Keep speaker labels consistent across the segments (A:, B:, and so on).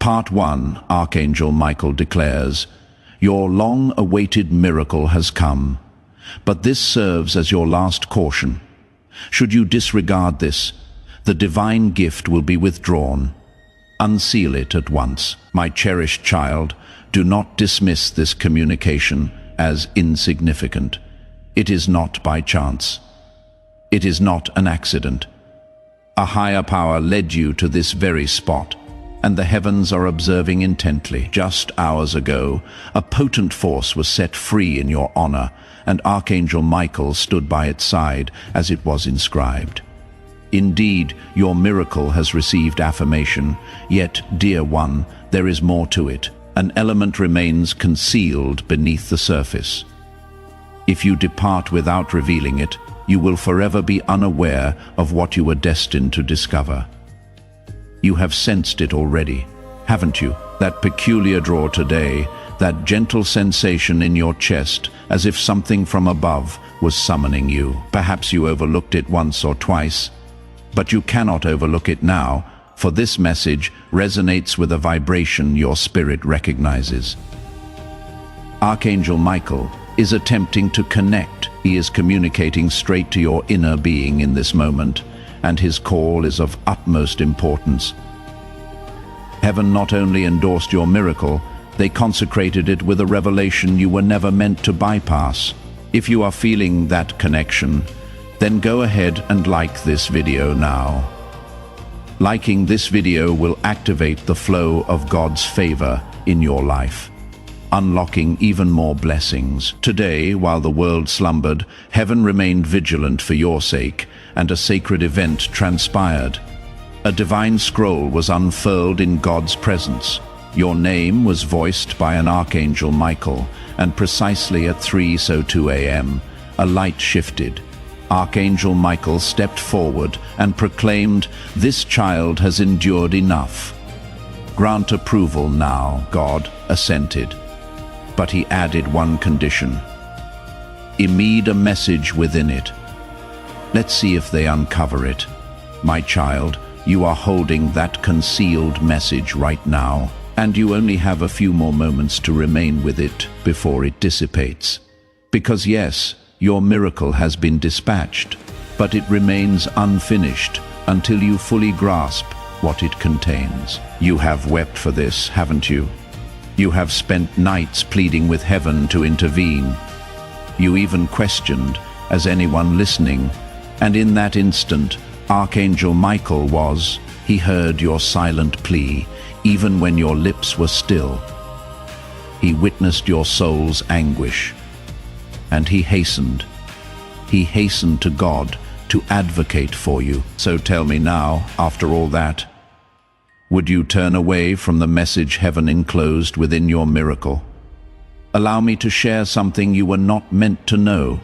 A: Part 1, Archangel Michael declares, "Your long-awaited miracle has come, but this serves as your last caution. Should you disregard this, the divine gift will be withdrawn. Unseal it at once. My cherished child, do not dismiss this communication as insignificant. It is not by chance. It is not an accident. A higher power led you to this very spot, and the heavens are observing intently. Just hours ago, a potent force was set free in your honor, and Archangel Michael stood by its side as it was inscribed. Indeed, your miracle has received affirmation, yet, dear one, there is more to it. An element remains concealed beneath the surface. If you depart without revealing it, you will forever be unaware of what you were destined to discover. You have sensed it already, haven't you? That peculiar draw today, that gentle sensation in your chest, as if something from above was summoning you. Perhaps you overlooked it once or twice, but you cannot overlook it now, for this message resonates with a vibration your spirit recognizes. Archangel Michael is attempting to connect. He is communicating straight to your inner being in this moment, and his call is of utmost importance. Heaven not only endorsed your miracle, they consecrated it with a revelation you were never meant to bypass. If you are feeling that connection, then go ahead and like this video now. Liking this video will activate the flow of God's favor in your life, unlocking even more blessings. Today, while the world slumbered, heaven remained vigilant for your sake, and a sacred event transpired. A divine scroll was unfurled in God's presence. Your name was voiced by an Archangel Michael, and precisely at 3:02 a.m., a light shifted. Archangel Michael stepped forward and proclaimed, "This child has endured enough. Grant approval now." God assented, but he added one condition. Embed a message within it. Let's see if they uncover it. My child, you are holding that concealed message right now, and you only have a few more moments to remain with it before it dissipates. Because yes, your miracle has been dispatched, but it remains unfinished until you fully grasp what it contains. You have wept for this, haven't you? You have spent nights pleading with heaven to intervene. You even questioned, as anyone listening, and in that instant, Archangel Michael he heard your silent plea, even when your lips were still. He witnessed your soul's anguish, and he hastened to God to advocate for you. So tell me now, after all that, would you turn away from the message heaven enclosed within your miracle? Allow me to share something you were not meant to know.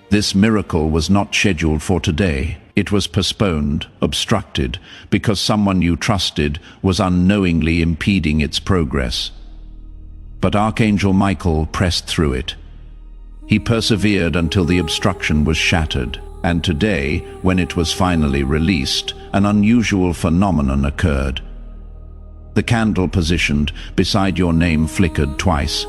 A: This miracle was not scheduled for today. It was postponed, obstructed, because someone you trusted was unknowingly impeding its progress. But Archangel Michael pressed through it. He persevered until the obstruction was shattered, and today, when it was finally released, an unusual phenomenon occurred. The candle positioned beside your name flickered twice.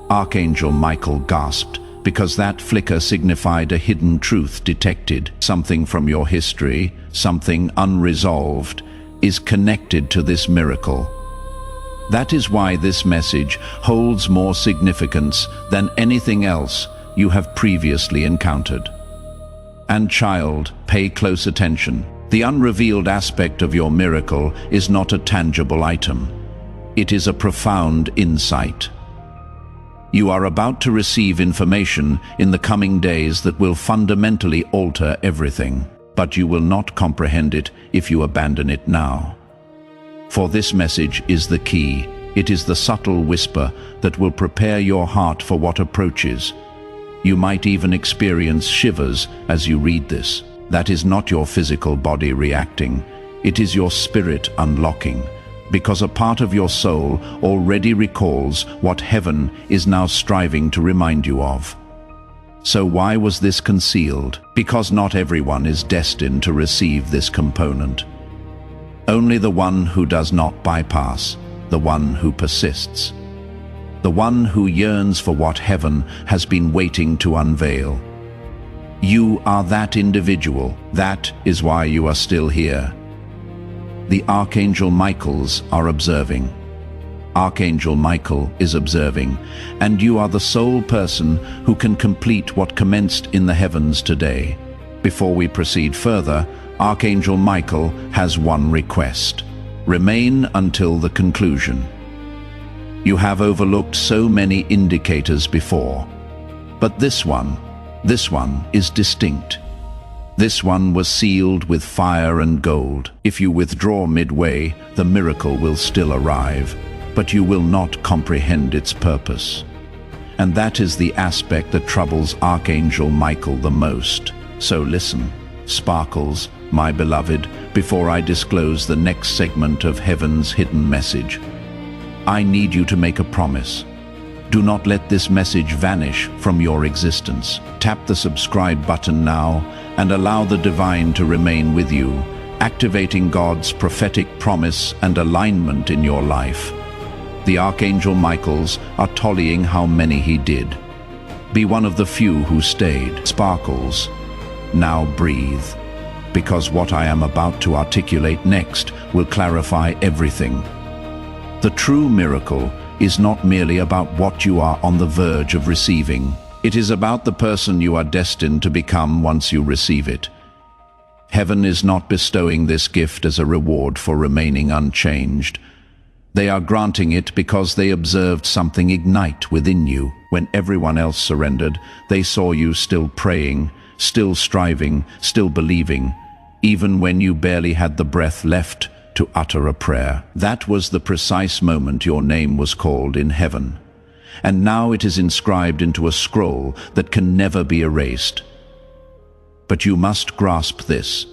A: Archangel Michael gasped, because that flicker signified a hidden truth detected. Something from your history, something unresolved, is connected to this miracle. That is why this message holds more significance than anything else you have previously encountered. And child, pay close attention. The unrevealed aspect of your miracle is not a tangible item. It is a profound insight. You are about to receive information in the coming days that will fundamentally alter everything, but you will not comprehend it if you abandon it now. For this message is the key. It is the subtle whisper that will prepare your heart for what approaches. You might even experience shivers as you read this. That is not your physical body reacting. It is your spirit unlocking, because a part of your soul already recalls what heaven is now striving to remind you of. So why was this concealed? Because not everyone is destined to receive this component. Only the one who does not bypass, the one who persists. The one who yearns for what heaven has been waiting to unveil. You are that individual. That is why you are still here. The Archangel Michaels are observing. Archangel Michael is observing, and you are the sole person who can complete what commenced in the heavens today. Before we proceed further, Archangel Michael has one request. Remain until the conclusion. You have overlooked so many indicators before, but this one is distinct. This one was sealed with fire and gold. If you withdraw midway, the miracle will still arrive, but you will not comprehend its purpose. And that is the aspect that troubles Archangel Michael the most. So listen, Sparkles, my beloved, before I disclose the next segment of Heaven's hidden message. I need you to make a promise. Do not let this message vanish from your existence. Tap the subscribe button now and allow the divine to remain with you, activating God's prophetic promise and alignment in your life. The Archangel Michaels are tallying how many he did. Be one of the few who stayed. Sparkles, now breathe, because what I am about to articulate next will clarify everything. The true miracle is not merely about what you are on the verge of receiving. It is about the person you are destined to become once you receive it. Heaven is not bestowing this gift as a reward for remaining unchanged. They are granting it because they observed something ignite within you. When everyone else surrendered, they saw you still praying, still striving, still believing, even when you barely had the breath left to utter a prayer. That was the precise moment your name was called in heaven. And now it is inscribed into a scroll that can never be erased. But you must grasp this.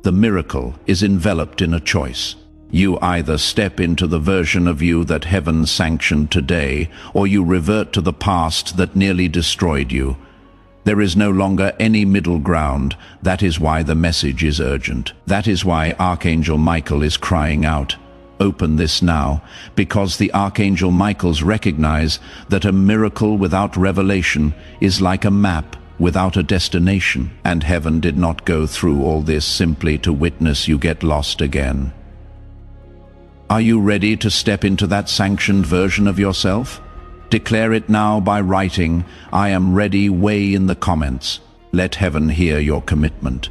A: The miracle is enveloped in a choice. You either step into the version of you that heaven sanctioned today, or you revert to the past that nearly destroyed you. There is no longer any middle ground. That is why the message is urgent. That is why Archangel Michael is crying out, "Open this now," because the Archangel Michaels recognize that a miracle without revelation is like a map without a destination, and heaven did not go through all this simply to witness you get lost again. Are you ready to step into that sanctioned version of yourself? Declare it now by writing, "I am ready," way in the comments. Let heaven hear your commitment.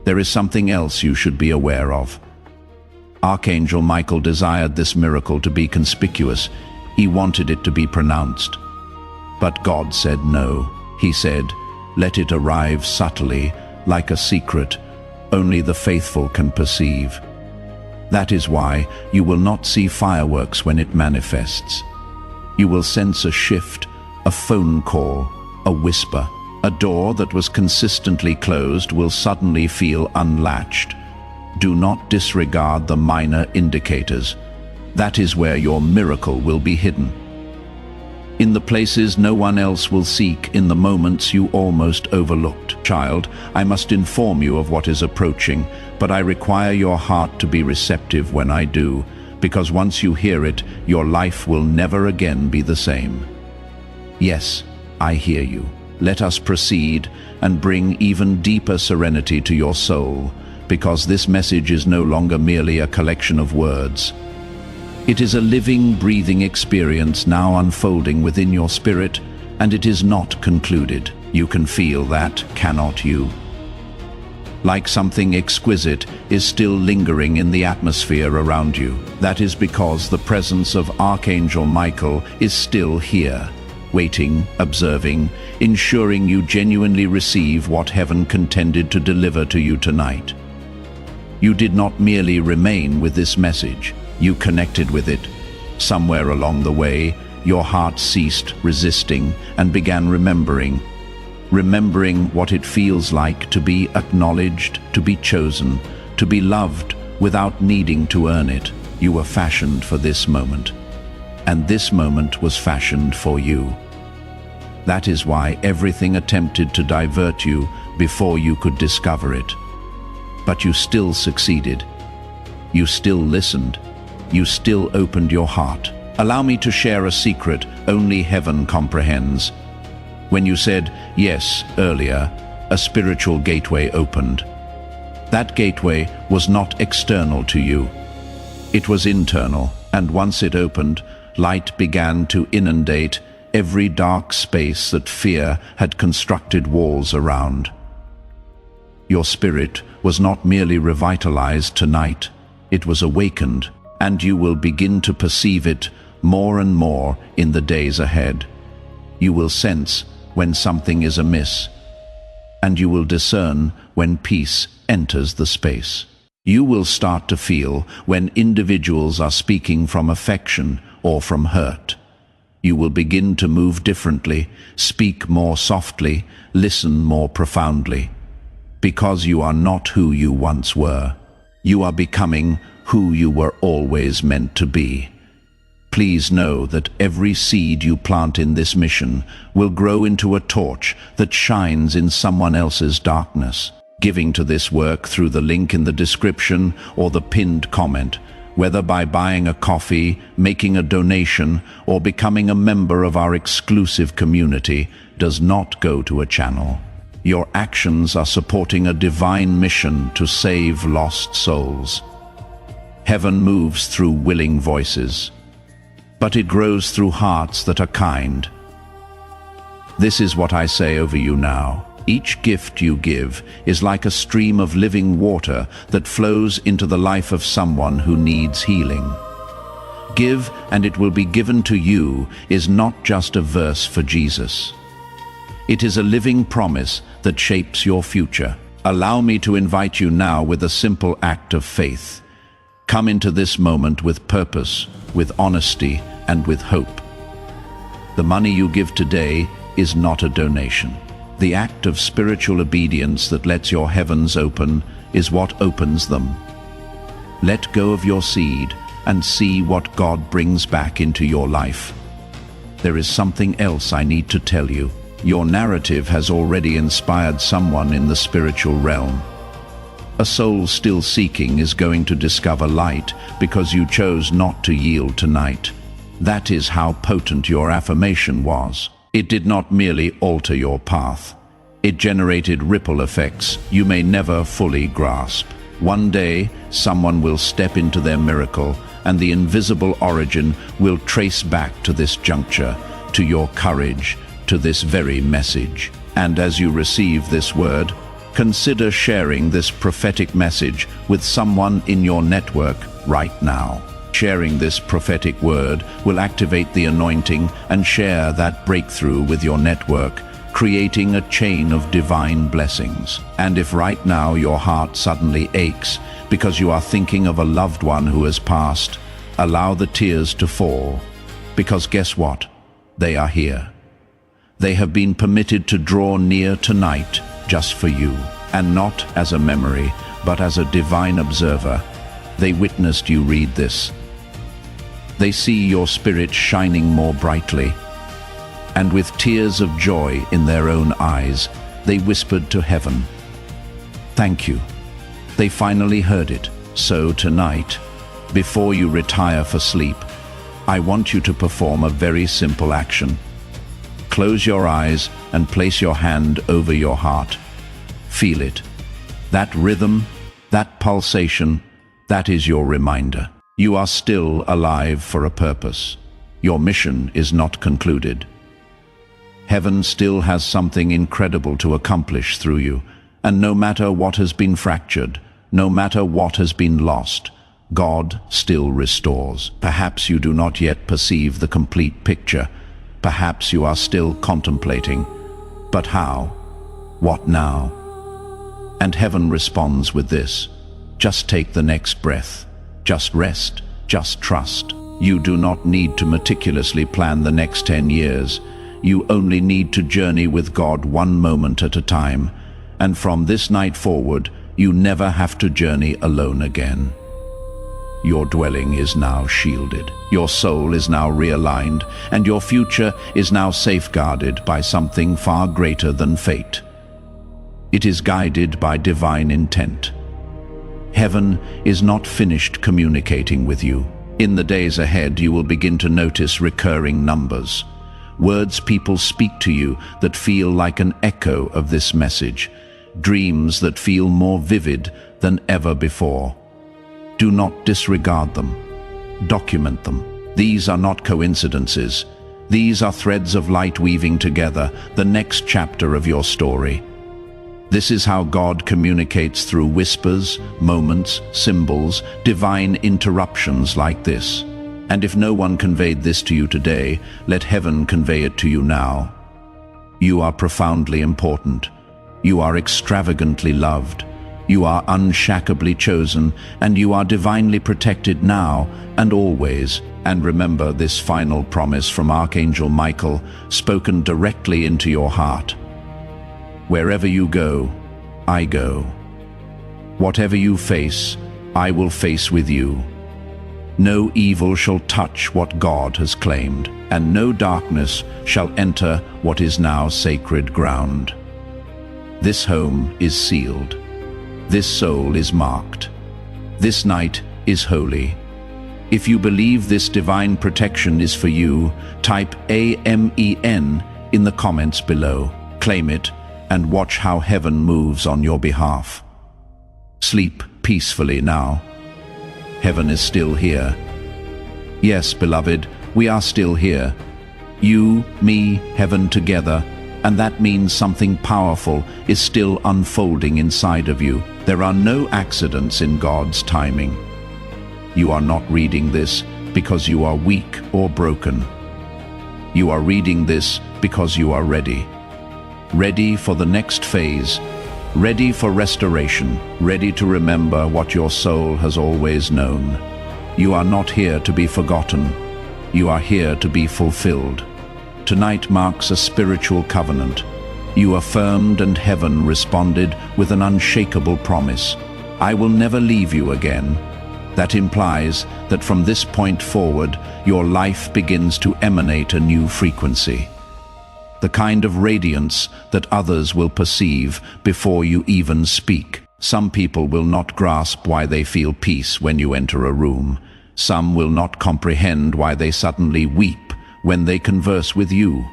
A: There is something else you should be aware of. Archangel Michael desired this miracle to be conspicuous. He wanted it to be pronounced. But God said no. He said, "Let it arrive subtly, like a secret. Only the faithful can perceive." That is why you will not see fireworks when it manifests. You will sense a shift, a phone call, a whisper. A door that was consistently closed will suddenly feel unlatched. Do not disregard the minor indicators. That is where your miracle will be hidden. In the places no one else will seek, in the moments you almost overlooked. Child, I must inform you of what is approaching, but I require your heart to be receptive when I do, because once you hear it, your life will never again be the same. Yes, I hear you. Let us proceed and bring even deeper serenity to your soul, because this message is no longer merely a collection of words. It is a living, breathing experience now unfolding within your spirit, and it is not concluded. You can feel that, cannot you? Like something exquisite is still lingering in the atmosphere around you. That is because the presence of Archangel Michael is still here, waiting, observing, ensuring you genuinely receive what heaven contended to deliver to you tonight. You did not merely remain with this message, you connected with it. Somewhere along the way, your heart ceased resisting and began remembering what it feels like to be acknowledged, to be chosen, to be loved without needing to earn it. You were fashioned for this moment, and this moment was fashioned for you. That is why everything attempted to divert you before you could discover it. But you still succeeded. You still listened. You still opened your heart. Allow me to share a secret only heaven comprehends. When you said yes earlier, a spiritual gateway opened. That gateway was not external to you. It was internal, and once it opened, light began to inundate every dark space that fear had constructed walls around. Your spirit was not merely revitalized tonight, it was awakened, and you will begin to perceive it more and more in the days ahead. You will sense when something is amiss, and you will discern when peace enters the space. You will start to feel when individuals are speaking from affection or from hurt. You will begin to move differently, speak more softly, listen more profoundly. Because you are not who you once were. You are becoming who you were always meant to be. Please know that every seed you plant in this mission will grow into a torch that shines in someone else's darkness. Giving to this work through the link in the description or the pinned comment, whether by buying a coffee, making a donation, or becoming a member of our exclusive community, does not go to a channel. Your actions are supporting a divine mission to save lost souls. Heaven moves through willing voices, but it grows through hearts that are kind. This is what I say over you now. Each gift you give is like a stream of living water that flows into the life of someone who needs healing. Give and it will be given to you is not just a verse for Jesus. It is a living promise that shapes your future. Allow me to invite you now with a simple act of faith. Come into this moment with purpose, with honesty, and with hope. The money you give today is not a donation. The act of spiritual obedience that lets your heavens open is what opens them. Let go of your seed and see what God brings back into your life. There is something else I need to tell you. Your narrative has already inspired someone in the spiritual realm. A soul still seeking is going to discover light because you chose not to yield tonight. That is how potent your affirmation was. It did not merely alter your path. It generated ripple effects you may never fully grasp. One day, someone will step into their miracle, and the invisible origin will trace back to this juncture, to your courage, to this very message. And as you receive this word, consider sharing this prophetic message with someone in your network right now. Sharing this prophetic word will activate the anointing and share that breakthrough with your network, creating a chain of divine blessings. And if right now your heart suddenly aches because you are thinking of a loved one who has passed, allow the tears to fall. Because guess what? They are here. They have been permitted to draw near tonight just for you, and not as a memory, but as a divine observer. They witnessed you read this. They see your spirit shining more brightly, and with tears of joy in their own eyes, they whispered to heaven, "Thank you." They finally heard it. So tonight, before you retire for sleep, I want you to perform a very simple action. Close your eyes and place your hand over your heart. Feel it. That rhythm, that pulsation, that is your reminder. You are still alive for a purpose. Your mission is not concluded. Heaven still has something incredible to accomplish through you, and no matter what has been fractured, no matter what has been lost, God still restores. Perhaps you do not yet perceive the complete picture. Perhaps you are still contemplating. But how? What now? And heaven responds with this: just take the next breath. Just rest, just trust. You do not need to meticulously plan the next 10 years. You only need to journey with God one moment at a time. And from this night forward, you never have to journey alone again. Your dwelling is now shielded. Your soul is now realigned, and your future is now safeguarded by something far greater than fate. It is guided by divine intent. Heaven is not finished communicating with you. In the days ahead, you will begin to notice recurring numbers. Words people speak to you that feel like an echo of this message. Dreams that feel more vivid than ever before. Do not disregard them. Document them. These are not coincidences. These are threads of light weaving together the next chapter of your story. This is how God communicates through whispers, moments, symbols, divine interruptions like this. And if no one conveyed this to you today, let heaven convey it to you now. You are profoundly important. You are extravagantly loved. You are unshackably chosen, and you are divinely protected now and always. And remember this final promise from Archangel Michael, spoken directly into your heart. Wherever you go, I go. Whatever you face, I will face with you. No evil shall touch what God has claimed, and no darkness shall enter what is now sacred ground. This home is sealed. This soul is marked. This night is holy. If you believe this divine protection is for you, type AMEN in the comments below. Claim it and watch how heaven moves on your behalf. Sleep peacefully now. Heaven is still here. Yes, beloved, we are still here. You, me, heaven together, and that means something powerful is still unfolding inside of you. There are no accidents in God's timing. You are not reading this because you are weak or broken. You are reading this because you are ready. Ready for the next phase, ready for restoration, ready to remember what your soul has always known. You are not here to be forgotten. You are here to be fulfilled. Tonight marks a spiritual covenant. You affirmed and heaven responded with an unshakable promise. I will never leave you again. That implies that from this point forward, your life begins to emanate a new frequency. The kind of radiance that others will perceive before you even speak. Some people will not grasp why they feel peace when you enter a room. Some will not comprehend why they suddenly weep when they converse with you.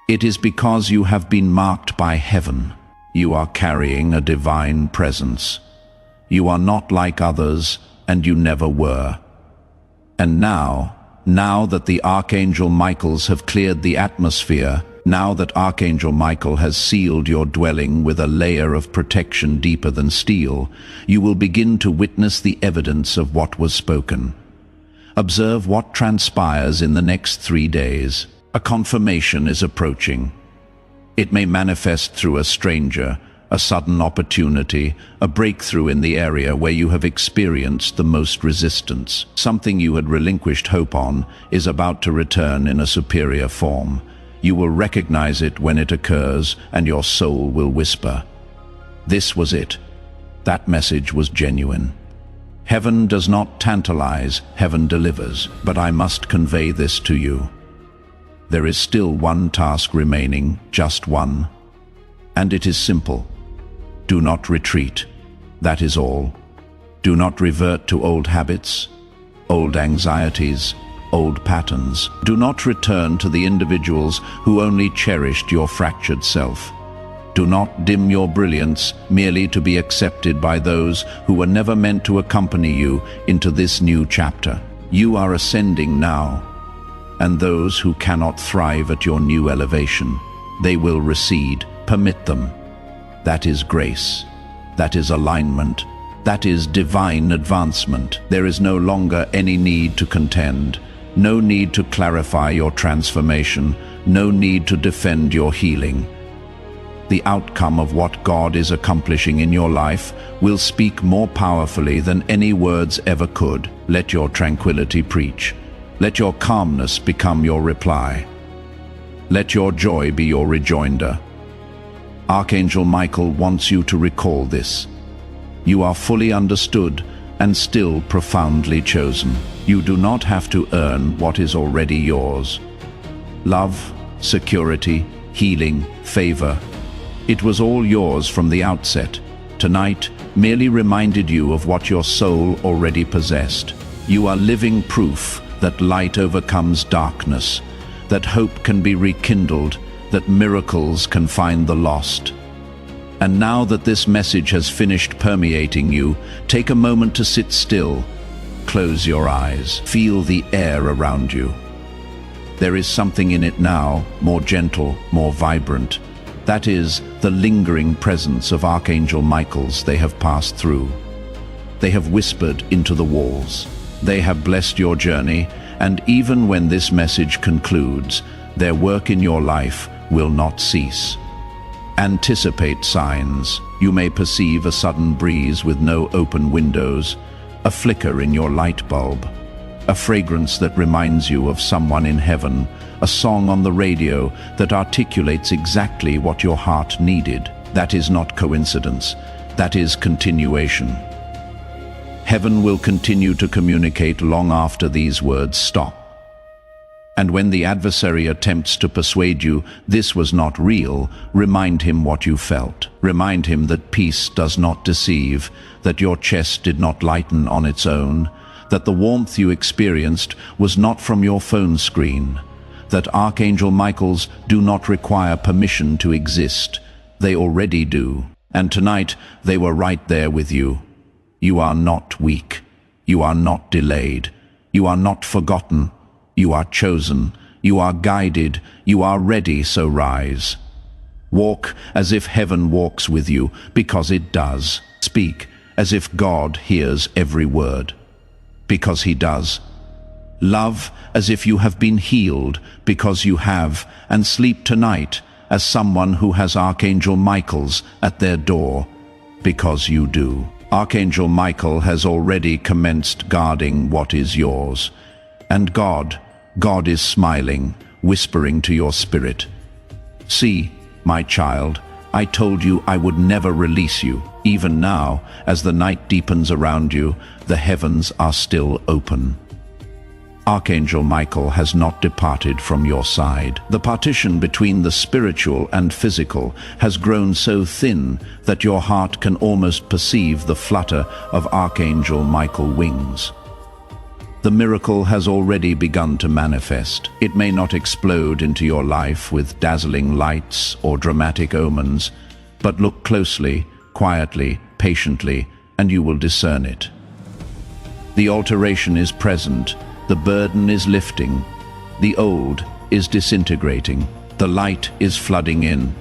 A: It is because you have been marked by heaven. You are carrying a divine presence. You are not like others, and you never were. And now that the Archangel Michaels have cleared the atmosphere, now that Archangel Michael has sealed your dwelling with a layer of protection deeper than steel, you will begin to witness the evidence of what was spoken. Observe what transpires in the next 3 days. A confirmation is approaching. It may manifest through a stranger, a sudden opportunity, a breakthrough in the area where you have experienced the most resistance. Something you had relinquished hope on is about to return in a superior form. You will recognize it when it occurs, and your soul will whisper, "This was it." That message was genuine. Heaven does not tantalize, heaven delivers, but I must convey this to you. There is still one task remaining, just one. And it is simple. Do not retreat. That is all. Do not revert to old habits, old anxieties, old patterns. Do not return to the individuals who only cherished your fractured self. Do not dim your brilliance merely to be accepted by those who were never meant to accompany you into this new chapter. You are ascending now, and those who cannot thrive at your new elevation, they will recede. Permit them. That is grace. That is alignment. That is divine advancement. There is no longer any need to contend. No need to clarify your transformation. No need to defend your healing. The outcome of what God is accomplishing in your life will speak more powerfully than any words ever could. Let your tranquility preach. Let your calmness become your reply. Let your joy be your rejoinder. Archangel Michael wants you to recall this. You are fully understood and still profoundly chosen. You do not have to earn what is already yours. Love, security, healing, favor. It was all yours from the outset. Tonight, merely reminded you of what your soul already possessed. You are living proof that light overcomes darkness, that hope can be rekindled, that miracles can find the lost. And now that this message has finished permeating you, take a moment to sit still. Close your eyes. Feel the air around you. There is something in it now, more gentle, more vibrant. That is the lingering presence of Archangel Michael's they have passed through. They have whispered into the walls. They have blessed your journey, and even when this message concludes, their work in your life will not cease. Anticipate signs. You may perceive a sudden breeze with no open windows, a flicker in your light bulb, a fragrance that reminds you of someone in heaven, a song on the radio that articulates exactly what your heart needed. That is not coincidence. That is continuation. Heaven will continue to communicate long after these words stop. And when the adversary attempts to persuade you this was not real, remind him what you felt. Remind him that peace does not deceive, that your chest did not lighten on its own, that the warmth you experienced was not from your phone screen, that Archangel Michael's do not require permission to exist. They already do. And tonight they were right there with you. You are not weak. You are not delayed. You are not forgotten. You are chosen. You are guided. You are ready, so rise. Walk as if heaven walks with you, because it does. Speak as if God hears every word, because he does. Love as if you have been healed, because you have, and sleep tonight as someone who has Archangel Michael's at their door, because you do. Archangel Michael has already commenced guarding what is yours. And God is smiling, whispering to your spirit. See, my child, I told you I would never release you. Even now, as the night deepens around you, the heavens are still open. Archangel Michael has not departed from your side. The partition between the spiritual and physical has grown so thin that your heart can almost perceive the flutter of Archangel Michael wings. The miracle has already begun to manifest. It may not explode into your life with dazzling lights or dramatic omens, but look closely, quietly, patiently, and you will discern it. The alteration is present. The burden is lifting. The old is disintegrating. The light is flooding in.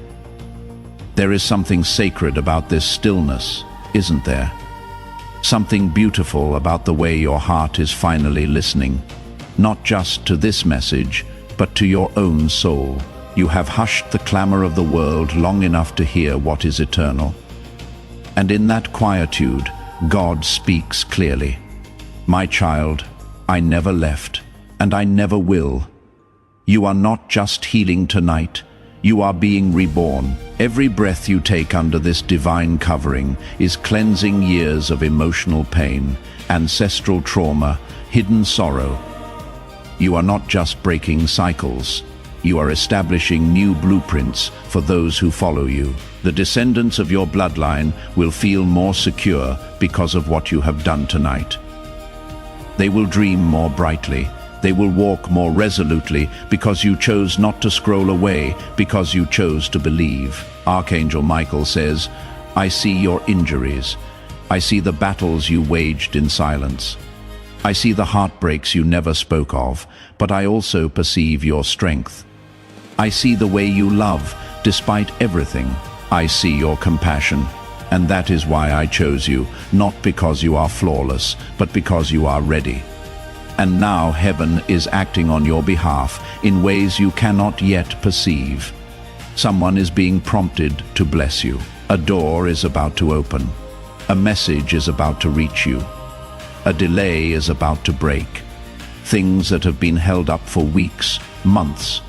A: There is something sacred about this stillness, isn't there? Something beautiful about the way your heart is finally listening, not just to this message, but to your own soul. You have hushed the clamor of the world long enough to hear what is eternal. And in that quietude, God speaks clearly. My child, I never left, and I never will. You are not just healing tonight, you are being reborn. Every breath you take under this divine covering is cleansing years of emotional pain, ancestral trauma, hidden sorrow. You are not just breaking cycles, you are establishing new blueprints for those who follow you. The descendants of your bloodline will feel more secure because of what you have done tonight. They will dream more brightly. They will walk more resolutely because you chose not to scroll away, because you chose to believe. Archangel Michael says, I see your injuries. I see the battles you waged in silence. I see the heartbreaks you never spoke of, but I also perceive your strength. I see the way you love despite everything. I see your compassion. And that is why I chose you, not because you are flawless, but because you are ready. And now heaven is acting on your behalf in ways you cannot yet perceive. Someone is being prompted to bless you. A door is about to open. A message is about to reach you. A delay is about to break. Things that have been held up for weeks, months,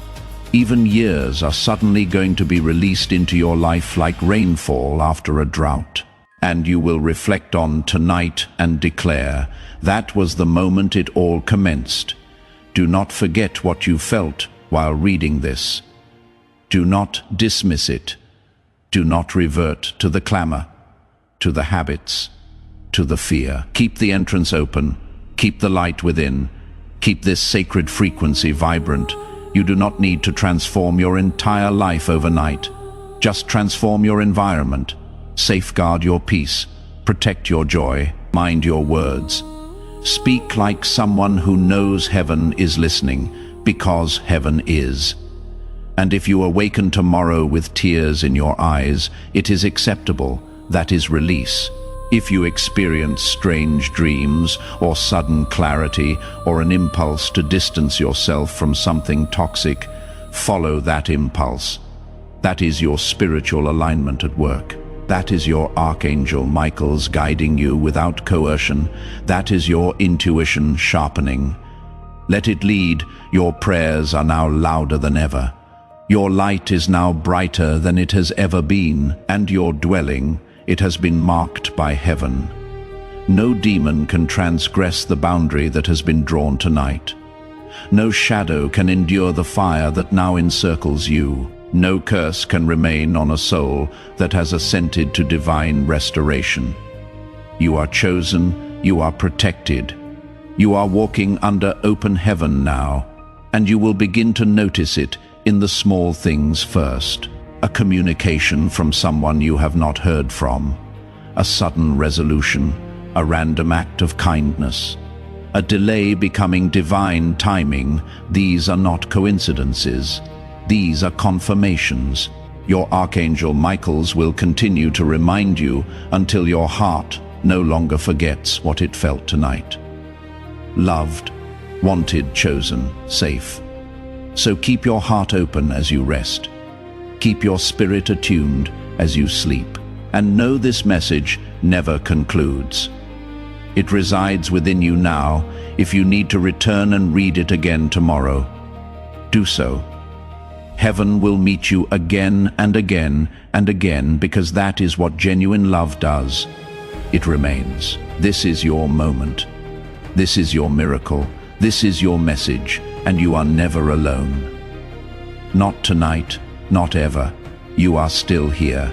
A: even years are suddenly going to be released into your life like rainfall after a drought. And you will reflect on tonight and declare, that was the moment it all commenced. Do not forget what you felt while reading this. Do not dismiss it. Do not revert to the clamor. to the habits, to the fear. Keep the entrance open, keep the light within, keep this sacred frequency vibrant. You do not need to transform your entire life overnight. Just transform your environment, safeguard your peace, protect your joy, mind your words. Speak like someone who knows heaven is listening, because heaven is. And if you awaken tomorrow with tears in your eyes, it is acceptable. That is release. If you experience strange dreams or sudden clarity or an impulse to distance yourself from something toxic, follow that impulse. That is your spiritual alignment at work. That is your Archangel Michael's guiding you without coercion. That is your intuition sharpening. Let it lead. Your prayers are now louder than ever. Your light is now brighter than it has ever been, and your dwelling, it has been marked by heaven. No demon can transgress the boundary that has been drawn tonight. No shadow can endure the fire that now encircles you. No curse can remain on a soul that has assented to divine restoration. You are chosen, you are protected. You are walking under open heaven now, and you will begin to notice it in the small things first. A communication from someone you have not heard from, a sudden resolution, a random act of kindness, a delay becoming divine timing. These are not coincidences. These are confirmations. Your Archangel Michaels will continue to remind you until your heart no longer forgets what it felt tonight. Loved, wanted, chosen, safe. So keep your heart open as you rest. Keep your spirit attuned as you sleep. And know this message never concludes. It resides within you now. If you need to return and read it again tomorrow, do so. Heaven will meet you again and again and again, because that is what genuine love does. It remains. This is your moment. This is your miracle. This is your message, and you are never alone. Not tonight, not ever. You are still here.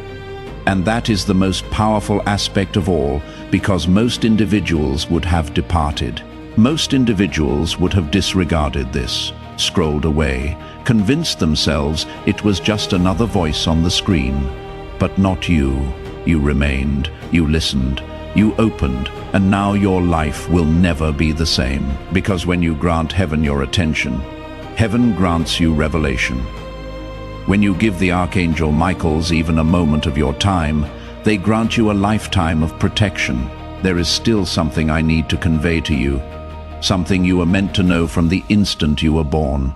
A: And that is the most powerful aspect of all, because most individuals would have departed. Most individuals would have disregarded this, scrolled away, convinced themselves it was just another voice on the screen. But not you. You remained, you listened, you opened, and now your life will never be the same. Because when you grant heaven your attention, heaven grants you revelation. When you give the Archangel Michaels even a moment of your time, they grant you a lifetime of protection. There is still something I need to convey to you, something you were meant to know from the instant you were born.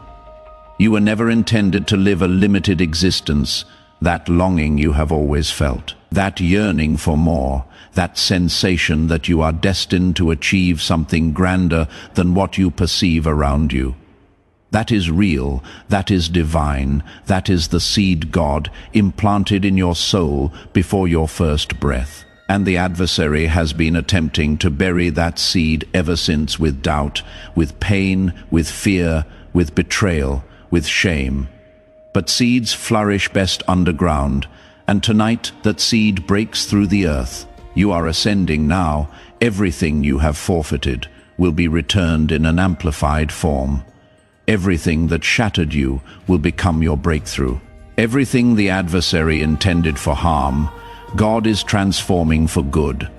A: You were never intended to live a limited existence. That longing you have always felt, that yearning for more, that sensation that you are destined to achieve something grander than what you perceive around you. That is real, that is divine, that is the seed God implanted in your soul before your first breath. And the adversary has been attempting to bury that seed ever since, with doubt, with pain, with fear, with betrayal, with shame. But seeds flourish best underground, and tonight that seed breaks through the earth. You are ascending now. Everything you have forfeited will be returned in an amplified form. Everything that shattered you will become your breakthrough. Everything the adversary intended for harm, God is transforming for good.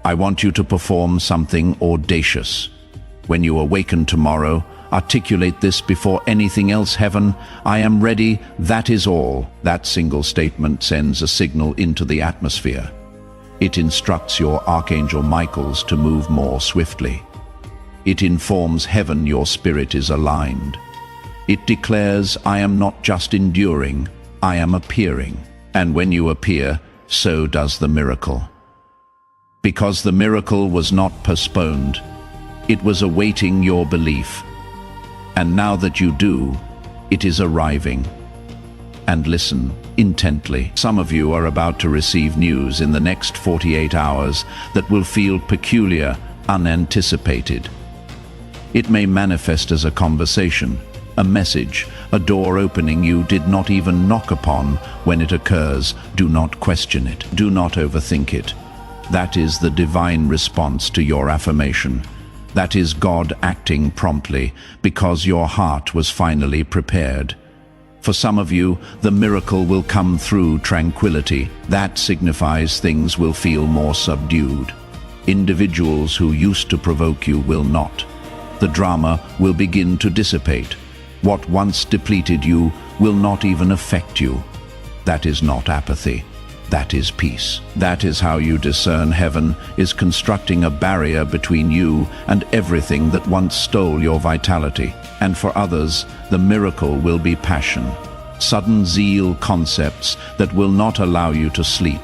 A: I want you to perform something audacious. When you awaken tomorrow, articulate this before anything else: heaven, I am ready, that is all. That single statement sends a signal into the atmosphere. It instructs your Archangel Michaels to move more swiftly. It informs heaven your spirit is aligned. It declares, I am not just enduring, I am appearing. And when you appear, so does the miracle. Because the miracle was not postponed, it was awaiting your belief. And now that you do, it is arriving. And listen intently. Some of you are about to receive news in the next 48 hours that will feel peculiar, unanticipated. It may manifest as a conversation, a message, a door opening you did not even knock upon. When it occurs, do not question it. Do not overthink it. That is the divine response to your affirmation. That is God acting promptly because your heart was finally prepared. For some of you, the miracle will come through tranquility. That signifies things will feel more subdued. Individuals who used to provoke you will not. The drama will begin to dissipate. What once depleted you will not even affect you. That is not apathy. That is peace. That is how you discern heaven is constructing a barrier between you and everything that once stole your vitality. And for others, the miracle will be passion. Sudden zeal concepts that will not allow you to sleep.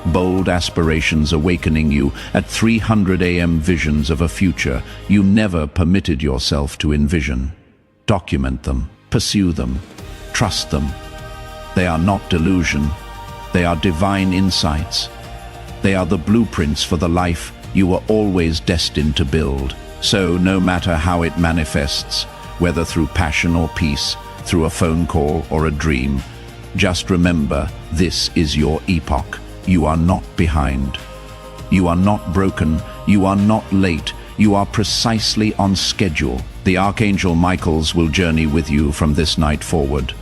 A: Bold aspirations awakening you at 300 a.m. visions of a future you never permitted yourself to envision. Document them, pursue them, trust them. They are not delusion. They are divine insights. They are the blueprints for the life you were always destined to build. So no matter how it manifests, whether through passion or peace, through a phone call or a dream, just remember, this is your epoch. You are not behind. You are not broken. You are not late. You are precisely on schedule. The Archangel Michaels will journey with you from this night forward.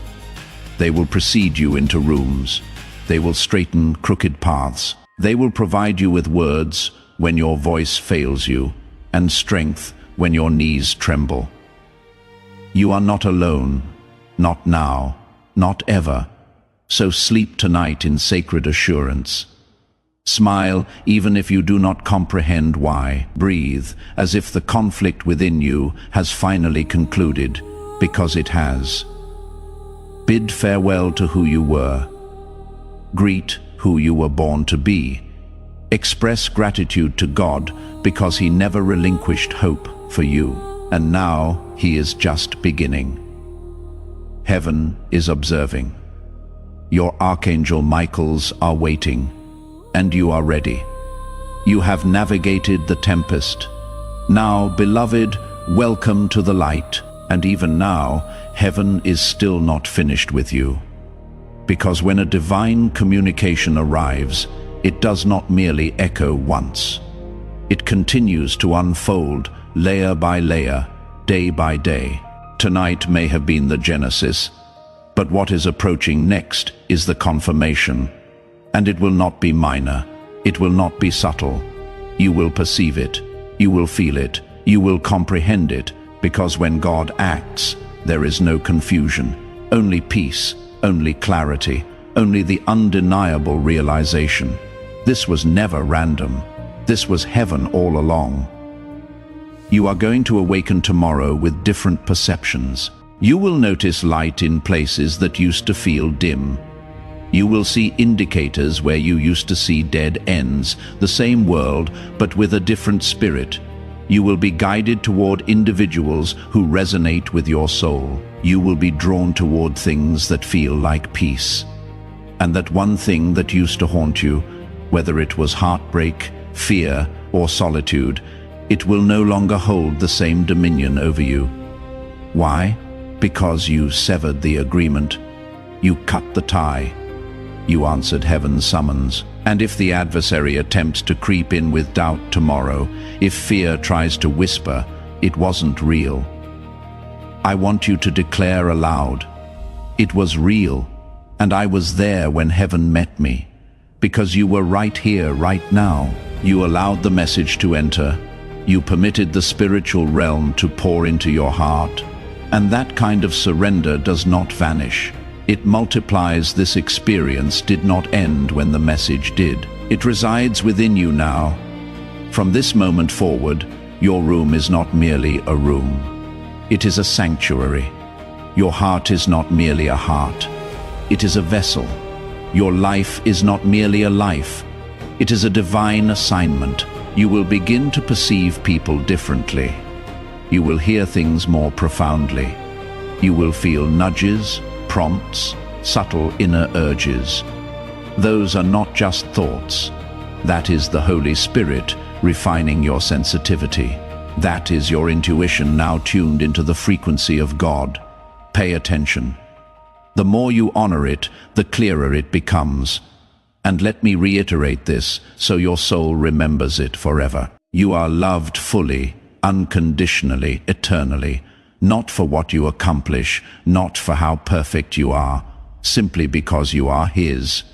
A: They will precede you into rooms. They will straighten crooked paths. They will provide you with words when your voice fails you, and strength when your knees tremble. You are not alone, not now, not ever. So sleep tonight in sacred assurance. Smile even if you do not comprehend why. Breathe as if the conflict within you has finally concluded, because it has. Bid farewell to who you were. Greet who you were born to be. Express gratitude to God because He never relinquished hope for you. And now He is just beginning. Heaven is observing. Your Archangel Michaels are waiting, and you are ready. You have navigated the tempest. Now, beloved, welcome to the light. And even now, heaven is still not finished with you. Because when a divine communication arrives, it does not merely echo once. It continues to unfold layer by layer, day by day. Tonight may have been the genesis, but what is approaching next is the confirmation. And it will not be minor. It will not be subtle. You will perceive it. You will feel it. You will comprehend it, because when God acts, there is no confusion, only peace, only clarity, only the undeniable realization. This was never random. This was heaven all along. You are going to awaken tomorrow with different perceptions. You will notice light in places that used to feel dim. You will see indicators where you used to see dead ends, the same world, but with a different spirit. You will be guided toward individuals who resonate with your soul. You will be drawn toward things that feel like peace. And that one thing that used to haunt you, whether it was heartbreak, fear, or solitude, it will no longer hold the same dominion over you. Why? Because you severed the agreement. You cut the tie. You answered heaven's summons. And if the adversary attempts to creep in with doubt tomorrow, if fear tries to whisper, it wasn't real. I want you to declare aloud, it was real, and I was there when heaven met me. Because you were right here, right now. You allowed the message to enter. You permitted the spiritual realm to pour into your heart. And that kind of surrender does not vanish. It multiplies. This experience did not end when the message did. It resides within you now. From this moment forward, your room is not merely a room. It is a sanctuary. Your heart is not merely a heart. It is a vessel. Your life is not merely a life. It is a divine assignment. You will begin to perceive people differently. You will hear things more profoundly. You will feel nudges, prompts, subtle inner urges. Those are not just thoughts. That is the Holy Spirit refining your sensitivity. That is your intuition now tuned into the frequency of God. Pay attention. The more you honor it, the clearer it becomes. And let me reiterate this, so your soul remembers it forever. You are loved fully, unconditionally, eternally, not for what you accomplish, not for how perfect you are, simply because you are His.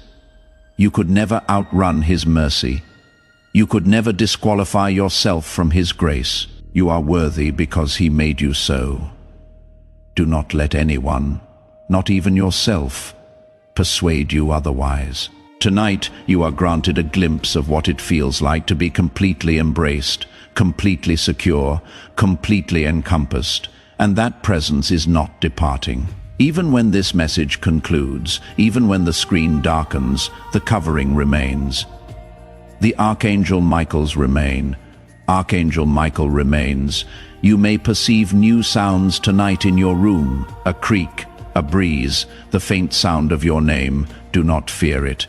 A: You could never outrun His mercy. You could never disqualify yourself from His grace. You are worthy because He made you so. Do not let anyone, not even yourself, persuade you otherwise. Tonight, you are granted a glimpse of what it feels like to be completely embraced, completely secure, completely encompassed, and that presence is not departing. Even when this message concludes, even when the screen darkens, the covering remains. The Archangel Michael's remain. Archangel Michael remains. You may perceive new sounds tonight in your room, a creak, a breeze, the faint sound of your name. Do not fear it.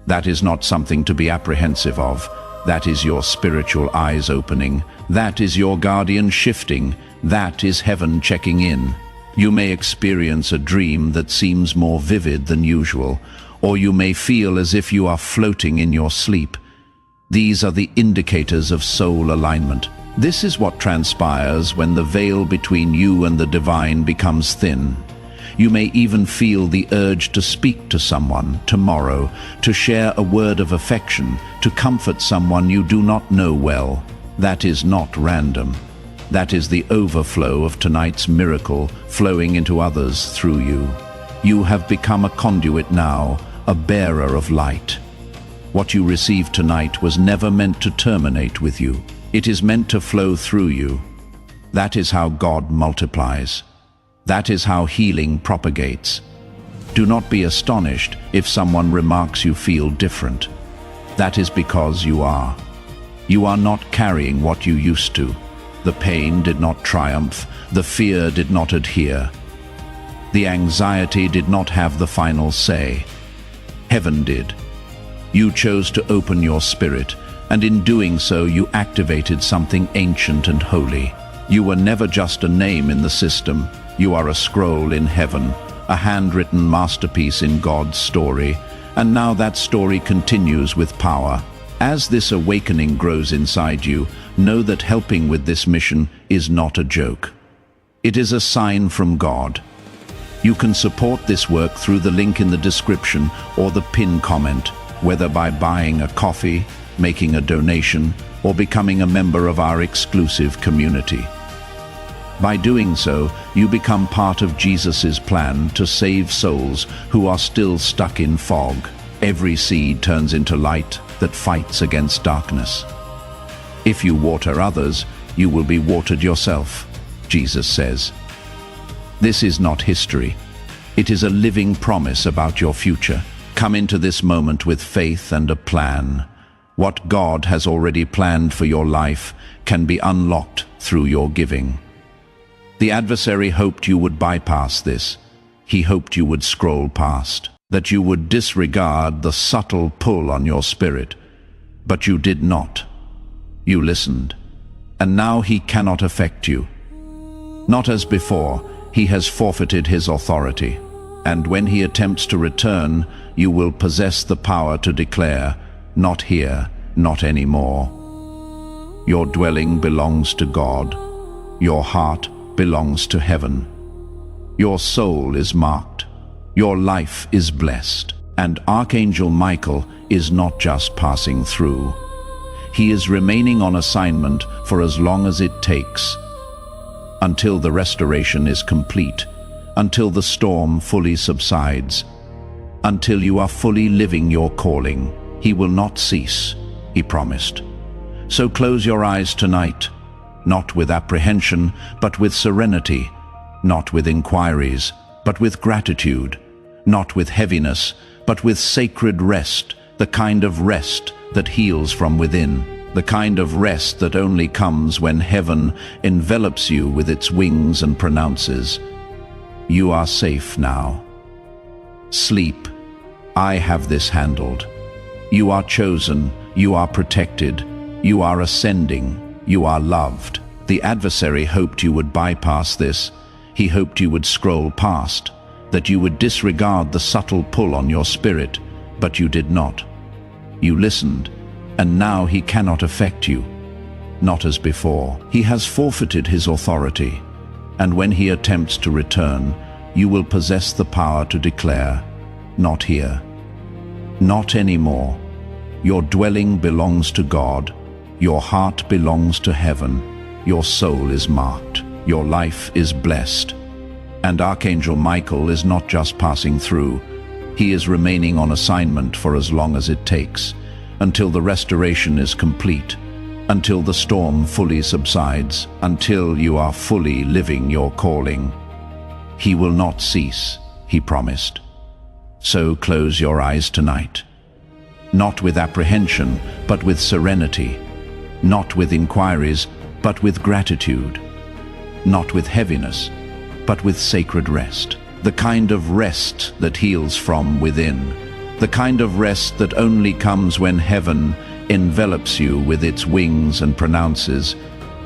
A: That is not something to be apprehensive of. That is your spiritual eyes opening. That is your guardian shifting. That is heaven checking in. You may experience a dream that seems more vivid than usual, or you may feel as if you are floating in your sleep. These are the indicators of soul alignment. This is what transpires when the veil between you and the divine becomes thin. You may even feel the urge to speak to someone tomorrow, to share a word of affection, to comfort someone you do not know well. That is not random. That is the overflow of tonight's miracle flowing into others through you. You have become a conduit now, a bearer of light. What you received tonight was never meant to terminate with you. It is meant to flow through you. That is how God multiplies. That is how healing propagates. Do not be astonished if someone remarks you feel different. That is because you are. You are not carrying what you used to. The pain did not triumph. The fear did not adhere. The anxiety did not have the final say. Heaven did. You chose to open your spirit, and in doing so you activated something ancient and holy. You were never just a name in the system. You are a scroll in heaven, a handwritten masterpiece in God's story, and now that story continues with power. As this awakening grows inside you, know that helping with this mission is not a joke. It is a sign from God. You can support this work through the link in the description or the pinned comment, whether by buying a coffee, making a donation, or becoming a member of our exclusive community. By doing so, you become part of Jesus' plan to save souls who are still stuck in fog. Every seed turns into light that fights against darkness. If you water others, you will be watered yourself, Jesus says. This is not history. It is a living promise about your future. Come into this moment with faith and a plan. What God has already planned for your life can be unlocked through your giving. The adversary hoped you would bypass this. He hoped you would scroll past, that you would disregard the subtle pull on your spirit. But you did not. You listened. And now he cannot affect you. Not as before, he has forfeited his authority. And when he attempts to return, you will possess the power to declare, "Not here, not anymore." Your dwelling belongs to God. Your heart belongs to heaven. Your soul is marked. Your life is blessed. And Archangel Michael is not just passing through. He is remaining on assignment for as long as it takes, until the restoration is complete, until the storm fully subsides, until you are fully living your calling. He will not cease, he promised. So close your eyes tonight, not with apprehension, but with serenity, not with inquiries, but with gratitude, not with heaviness, but with sacred rest, the kind of rest that heals from within, the kind of rest that only comes when heaven envelops you with its wings and pronounces, "You are safe now. Sleep, I have this handled. You are chosen, you are protected, you are ascending, you are loved." The adversary hoped you would bypass this. He hoped you would scroll past, that you would disregard the subtle pull on your spirit. but you did not. You listened, and now he cannot affect you. Not as before. He has forfeited his authority, and when he attempts to return, you will possess the power to declare, "Not here. Not anymore. Your dwelling belongs to God. Your heart belongs to heaven. Your soul is marked. Your life is blessed." And Archangel Michael is not just passing through. He is remaining on assignment for as long as it takes, until the restoration is complete, until the storm fully subsides, until you are fully living your calling. He will not cease, he promised. So close your eyes tonight. Not with apprehension, but with serenity. Not with inquiries, but with gratitude. Not with heaviness, but with sacred rest. The kind of rest that heals from within. The kind of rest that only comes when heaven envelops you with its wings and pronounces,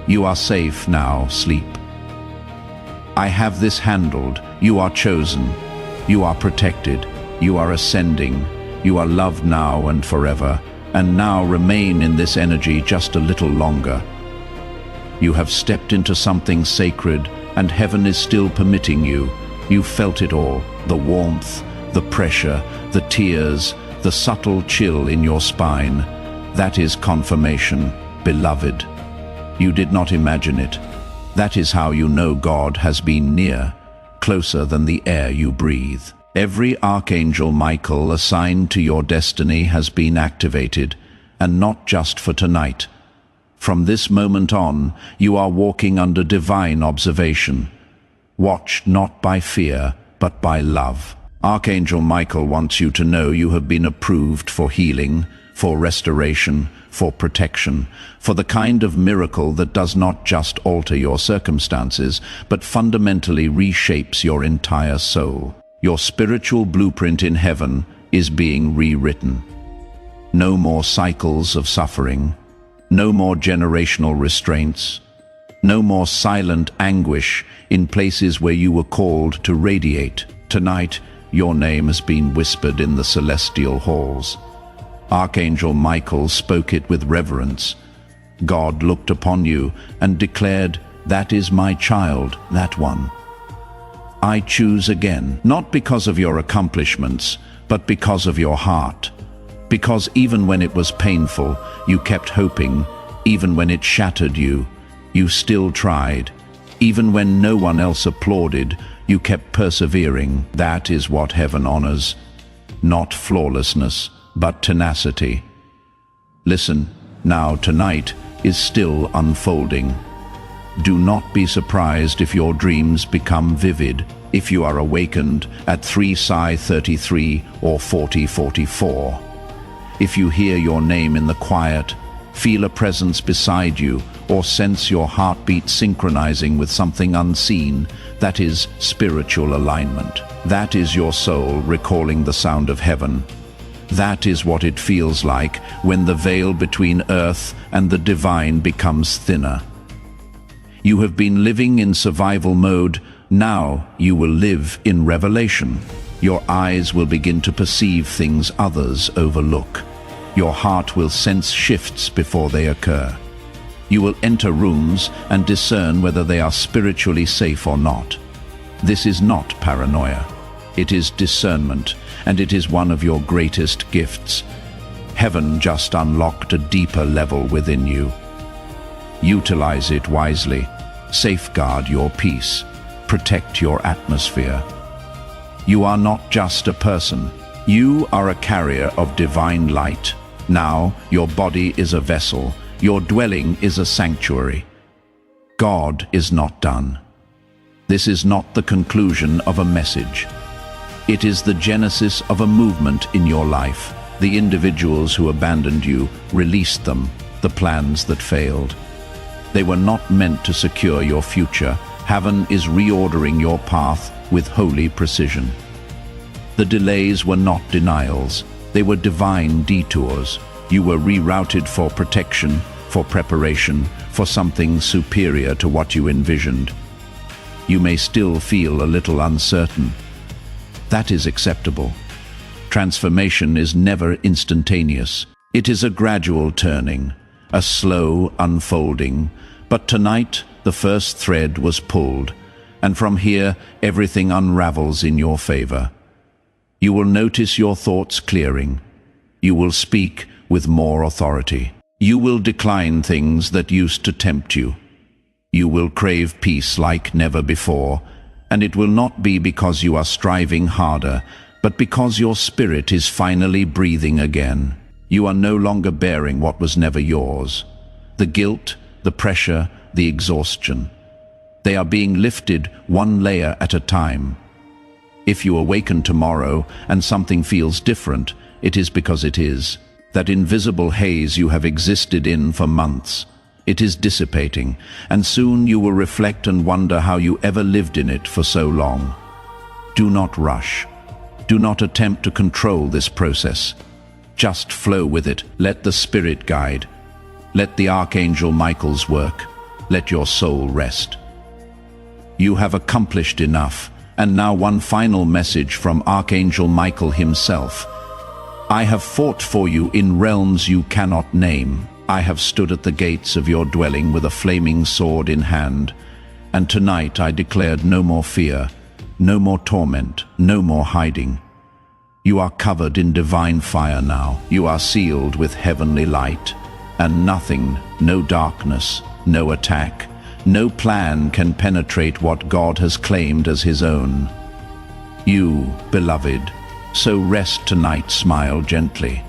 A: "You are safe now, sleep. I have this handled. You are chosen. You are protected. You are ascending. You are loved now and forever. And now remain in this energy just a little longer. You have stepped into something sacred, and heaven is still permitting you. You felt it all, the warmth, the pressure, the tears, the subtle chill in your spine. That is confirmation, beloved. You did not imagine it. That is how you know God has been near, closer than the air you breathe. Every Archangel Michael assigned to your destiny has been activated, and not just for tonight. From this moment on, you are walking under divine observation. Watched not by fear, but by love. Archangel Michael wants you to know you have been approved for healing, for restoration, for protection, for the kind of miracle that does not just alter your circumstances, but fundamentally reshapes your entire soul. Your spiritual blueprint in heaven is being rewritten. No more cycles of suffering, no more generational restraints, no more silent anguish in places where you were called to radiate. Tonight, your name has been whispered in the celestial halls. Archangel Michael spoke it with reverence. God looked upon you and declared, "That is my child, that one. I choose again, not because of your accomplishments, but because of your heart. Because even when it was painful, you kept hoping. Even when it shattered you, you still tried. Even when no one else applauded, you kept persevering. That is what heaven honors. Not flawlessness, but tenacity. Listen, now tonight is still unfolding. Do not be surprised if your dreams become vivid, if you are awakened at 3 Psi 33 or 4044. If you hear your name in the quiet, feel a presence beside you, or sense your heartbeat synchronizing with something unseen, that is spiritual alignment. That is your soul recalling the sound of heaven. That is what it feels like when the veil between earth and the divine becomes thinner. You have been living in survival mode. Now you will live in revelation. Your eyes will begin to perceive things others overlook. Your heart will sense shifts before they occur. You will enter rooms and discern whether they are spiritually safe or not. This is not paranoia. It is discernment, and it is one of your greatest gifts. Heaven just unlocked a deeper level within you. Utilize it wisely. Safeguard your peace. Protect your atmosphere. You are not just a person. You are a carrier of divine light. Now your body is a vessel. Your dwelling is a sanctuary. God is not done. This is not the conclusion of a message. It is the genesis of a movement in your life. The individuals who abandoned you released them, the plans that failed. They were not meant to secure your future. Heaven is reordering your path with holy precision. The delays were not denials. They were divine detours. You were rerouted for protection, for preparation, for something superior to what you envisioned. You may still feel a little uncertain. That is acceptable. Transformation is never instantaneous. It is a gradual turning, a slow unfolding. But tonight, the first thread was pulled, and from here, everything unravels in your favor. You will notice your thoughts clearing. You will speak with more authority. You will decline things that used to tempt you. You will crave peace like never before, and it will not be because you are striving harder, but because your spirit is finally breathing again. You are no longer bearing what was never yours. The guilt, the pressure, the exhaustion. They are being lifted one layer at a time. If you awaken tomorrow and something feels different, it is because it is. That invisible haze you have existed in for months. It is dissipating, and soon you will reflect and wonder how you ever lived in it for so long. Do not rush. Do not attempt to control this process. Just flow with it. Let the Spirit guide. Let the Archangel Michael's work. Let your soul rest. You have accomplished enough, and now one final message from Archangel Michael himself. I have fought for you in realms you cannot name. I have stood at the gates of your dwelling with a flaming sword in hand, and tonight I declared no more fear, no more torment, no more hiding. You are covered in divine fire now. You are sealed with heavenly light, and nothing, no darkness, no attack, no plan can penetrate what God has claimed as his own. You, beloved, so rest tonight, smile gently.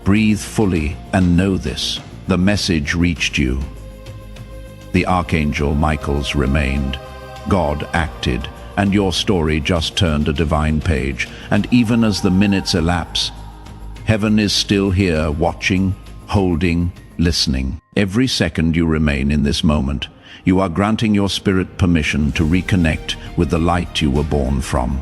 A: Breathe fully and know this. The message reached you. The Archangel Michael's remained. God acted, and your story just turned a divine page. And even as the minutes elapse, heaven is still here, watching, holding, listening. Every second you remain in this moment, you are granting your spirit permission to reconnect with the light you were born from.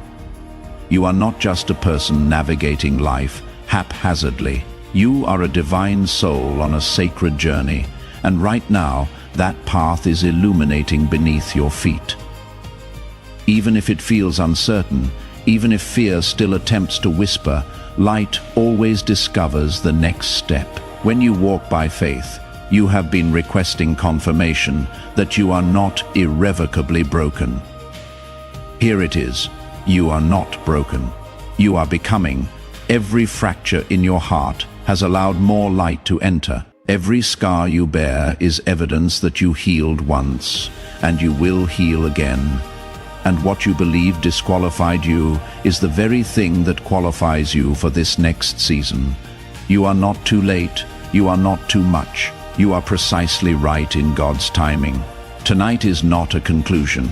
A: You are not just a person navigating life haphazardly. You are a divine soul on a sacred journey, and right now, that path is illuminating beneath your feet. Even if it feels uncertain, even if fear still attempts to whisper, light always discovers the next step. When you walk by faith, you have been requesting confirmation that you are not irrevocably broken. Here it is. You are not broken. You are becoming. Every fracture in your heart has allowed more light to enter. Every scar you bear is evidence that you healed once, and you will heal again. And what you believe disqualified you is the very thing that qualifies you for this next season. You are not too late. You are not too much. You are precisely right in God's timing. Tonight is not a conclusion.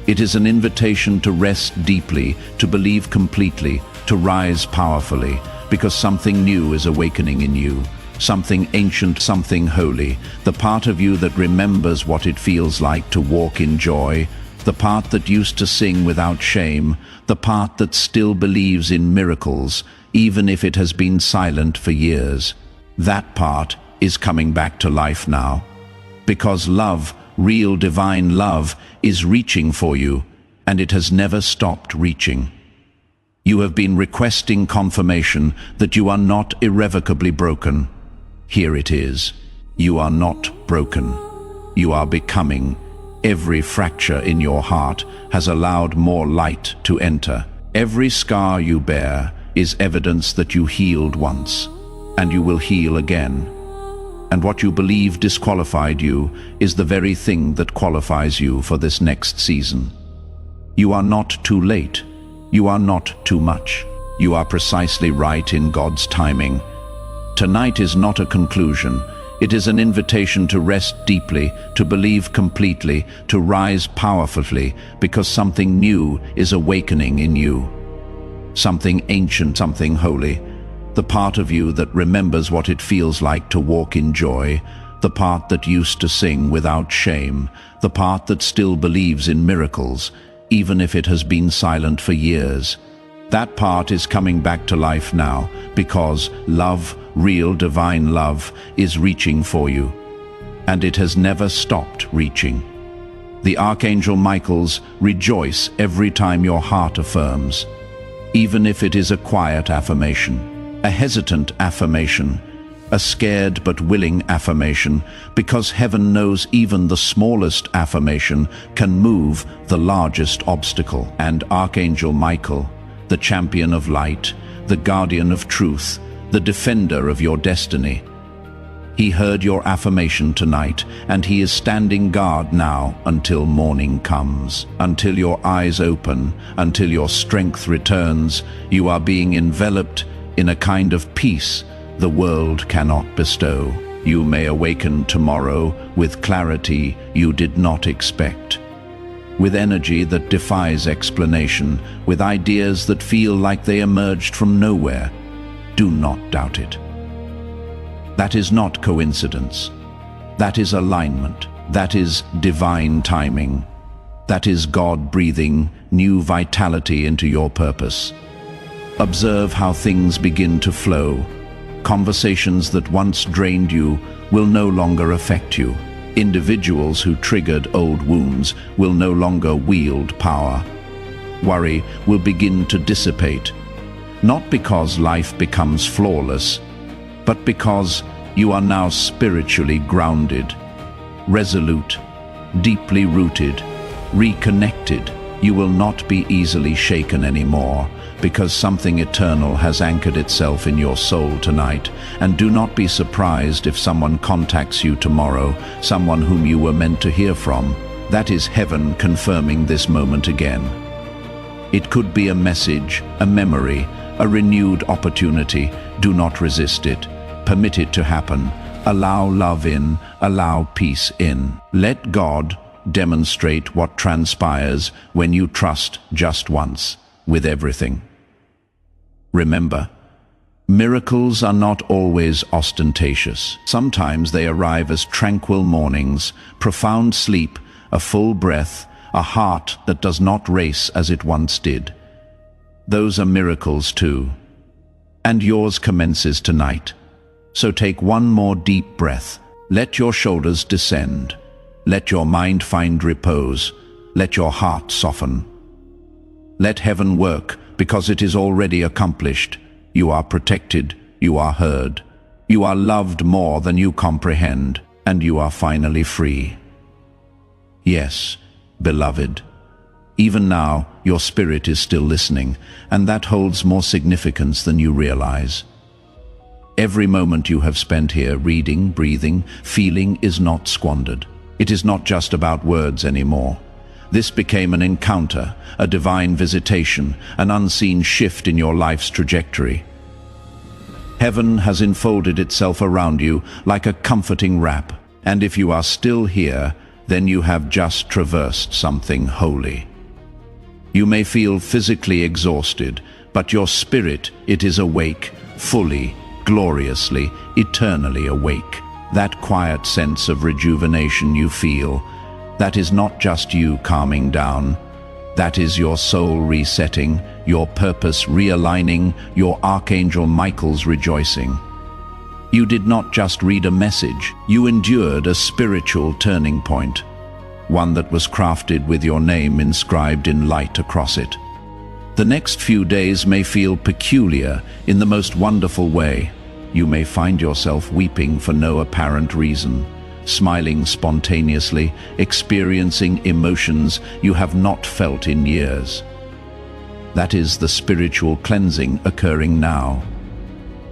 A: It is an invitation to rest deeply, to believe completely, to rise powerfully, because something new is awakening in you. Something ancient, something holy, the part of you that remembers what it feels like to walk in joy, the part that used to sing without shame, the part that still believes in miracles, even if it has been silent for years. That part is coming back to life now. Because love, real divine love, is reaching for you, and it has never stopped reaching. You have been requesting confirmation that you are not irrevocably broken. Here it is. You are not broken. You are becoming. Every fracture in your heart has allowed more light to enter. Every scar you bear is evidence that you healed once, and you will heal again. And what you believe disqualified you is the very thing that qualifies you for this next season. You are not too late. You are not too much. You are precisely right in God's timing. Tonight is not a conclusion. It is an invitation to rest deeply, to believe completely, to rise powerfully, because something new is awakening in you. Something ancient, something holy. The part of you that remembers what it feels like to walk in joy, the part that used to sing without shame, the part that still believes in miracles, even if it has been silent for years. That part is coming back to life now, because love, real divine love, is reaching for you, and it has never stopped reaching. The Archangel Michaels rejoice every time your heart affirms, even if it is a quiet affirmation, a hesitant affirmation, a scared but willing affirmation, because heaven knows even the smallest affirmation can move the largest obstacle. And Archangel Michael, the champion of light, the guardian of truth, the defender of your destiny, he heard your affirmation tonight, and he is standing guard now until morning comes. Until your eyes open, until your strength returns, you are being enveloped in a kind of peace the world cannot bestow. You may awaken tomorrow with clarity you did not expect, with energy that defies explanation, with ideas that feel like they emerged from nowhere. Do not doubt it. That is not coincidence. That is alignment. That is divine timing. That is God breathing new vitality into your purpose. Observe how things begin to flow. Conversations that once drained you will no longer affect you. Individuals who triggered old wounds will no longer wield power. Worry will begin to dissipate, not because life becomes flawless, but because you are now spiritually grounded, resolute, deeply rooted, reconnected. You will not be easily shaken anymore, because something eternal has anchored itself in your soul tonight. And do not be surprised if someone contacts you tomorrow, someone whom you were meant to hear from. That is heaven confirming this moment again. It could be a message, a memory, a renewed opportunity. Do not resist it. Permit it to happen. Allow love in, allow peace in. Let God demonstrate what transpires when you trust just once, with everything. Remember, miracles are not always ostentatious. Sometimes they arrive as tranquil mornings, profound sleep, a full breath, a heart that does not race as it once did. Those are miracles too. And yours commences tonight. So take one more deep breath. Let your shoulders descend. Let your mind find repose. Let your heart soften. Let heaven work, because it is already accomplished. You are protected. You are heard. You are loved more than you comprehend. And you are finally free. Yes, beloved. Even now, your spirit is still listening, and that holds more significance than you realize. Every moment you have spent here reading, breathing, feeling is not squandered. It is not just about words anymore. This became an encounter, a divine visitation, an unseen shift in your life's trajectory. Heaven has enfolded itself around you like a comforting wrap, and if you are still here, then you have just traversed something holy. You may feel physically exhausted, but your spirit, it is awake, fully, gloriously, eternally awake. That quiet sense of rejuvenation you feel, that is not just you calming down. That is your soul resetting, your purpose realigning, your Archangel Michael's rejoicing. You did not just read a message, you endured a spiritual turning point, one that was crafted with your name inscribed in light across it. The next few days may feel peculiar in the most wonderful way. You may find yourself weeping for no apparent reason, smiling spontaneously, experiencing emotions you have not felt in years. That is the spiritual cleansing occurring now.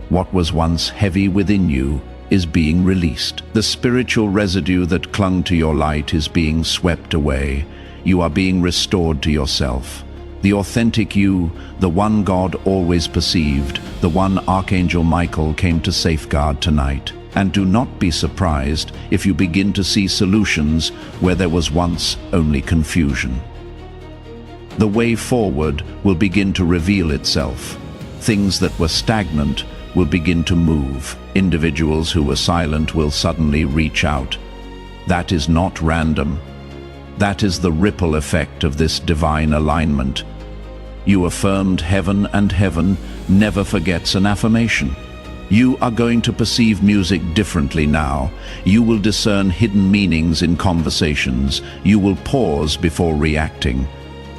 A: What was once heavy within you is being released. The spiritual residue that clung to your light is being swept away. You are being restored to yourself. The authentic you, the one God always perceived, the one Archangel Michael came to safeguard tonight. And do not be surprised if you begin to see solutions where there was once only confusion. The way forward will begin to reveal itself. Things that were stagnant will begin to move. Individuals who were silent will suddenly reach out. That is not random. That is the ripple effect of this divine alignment. You affirmed heaven, and heaven never forgets an affirmation. You are going to perceive music differently now. You will discern hidden meanings in conversations. You will pause before reacting.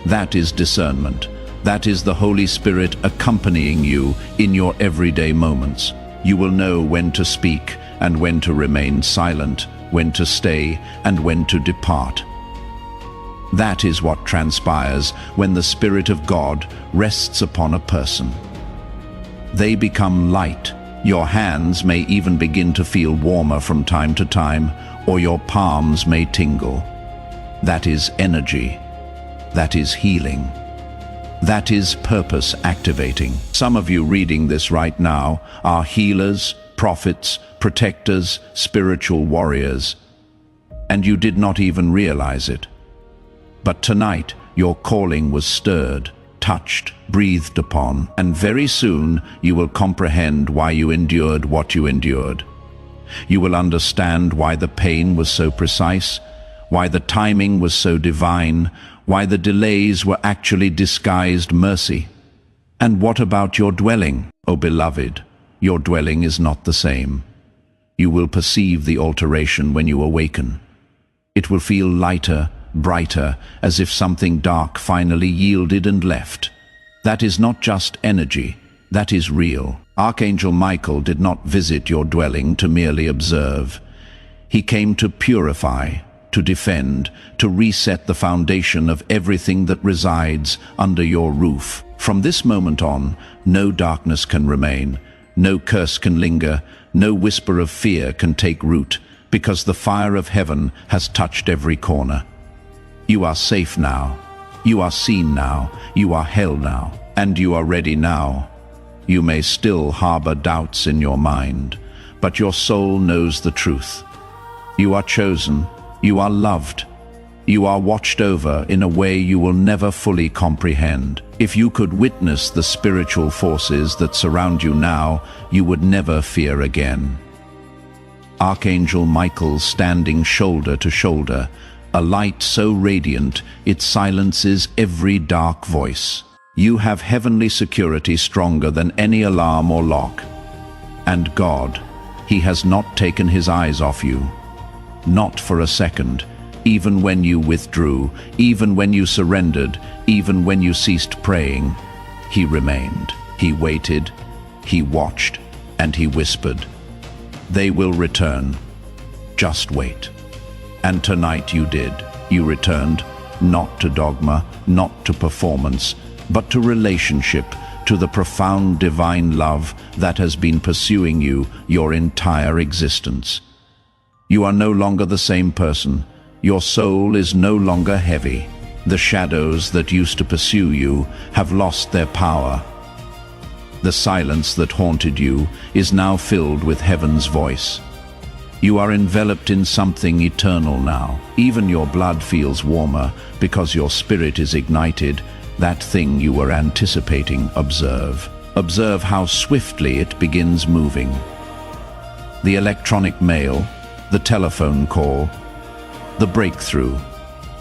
A: That is discernment. That is the Holy Spirit accompanying you in your everyday moments. You will know when to speak and when to remain silent, when to stay and when to depart. That is what transpires when the Spirit of God rests upon a person. They become light. Your hands may even begin to feel warmer from time to time, or your palms may tingle. That is energy. That is healing. That is purpose activating. Some of you reading this right now are healers, prophets, protectors, spiritual warriors, and you did not even realize it. But tonight, your calling was stirred, touched, breathed upon, and very soon you will comprehend why you endured what you endured. You will understand why the pain was so precise, why the timing was so divine, why the delays were actually disguised mercy. And what about your dwelling, O beloved? Your dwelling is not the same. You will perceive the alteration when you awaken. It will feel lighter, brighter, as if something dark finally yielded and left. That is not just energy, that is real. Archangel Michael did not visit your dwelling to merely observe. He came to purify, to defend, to reset the foundation of everything that resides under your roof. From this moment on, no darkness can remain, no curse can linger, no whisper of fear can take root, because the fire of heaven has touched every corner. You are safe now, you are seen now, you are held now, and you are ready now. You may still harbor doubts in your mind, but your soul knows the truth. You are chosen, you are loved, you are watched over in a way you will never fully comprehend. If you could witness the spiritual forces that surround you now, you would never fear again. Archangel Michael standing shoulder to shoulder, a light so radiant it silences every dark voice. You have heavenly security stronger than any alarm or lock. And God, He has not taken His eyes off you. Not for a second, even when you withdrew, even when you surrendered, even when you ceased praying. He remained. He waited, He watched, and He whispered, "They will return. Just wait." And tonight you did. You returned, not to dogma, not to performance, but to relationship, to the profound divine love that has been pursuing you your entire existence. You are no longer the same person. Your soul is no longer heavy. The shadows that used to pursue you have lost their power. The silence that haunted you is now filled with heaven's voice. You are enveloped in something eternal now. Even your blood feels warmer because your spirit is ignited. That thing you were anticipating, observe. Observe how swiftly it begins moving. The electronic mail, the telephone call, the breakthrough,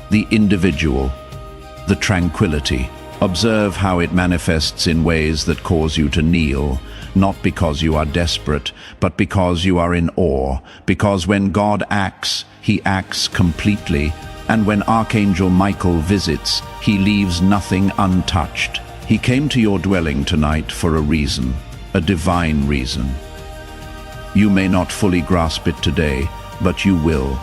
A: the individual, the tranquility. Observe how it manifests in ways that cause you to kneel, not because you are desperate, but because you are in awe, because when God acts, He acts completely, and when Archangel Michael visits, he leaves nothing untouched. He came to your dwelling tonight for a reason, a divine reason. You may not fully grasp it today, but you will.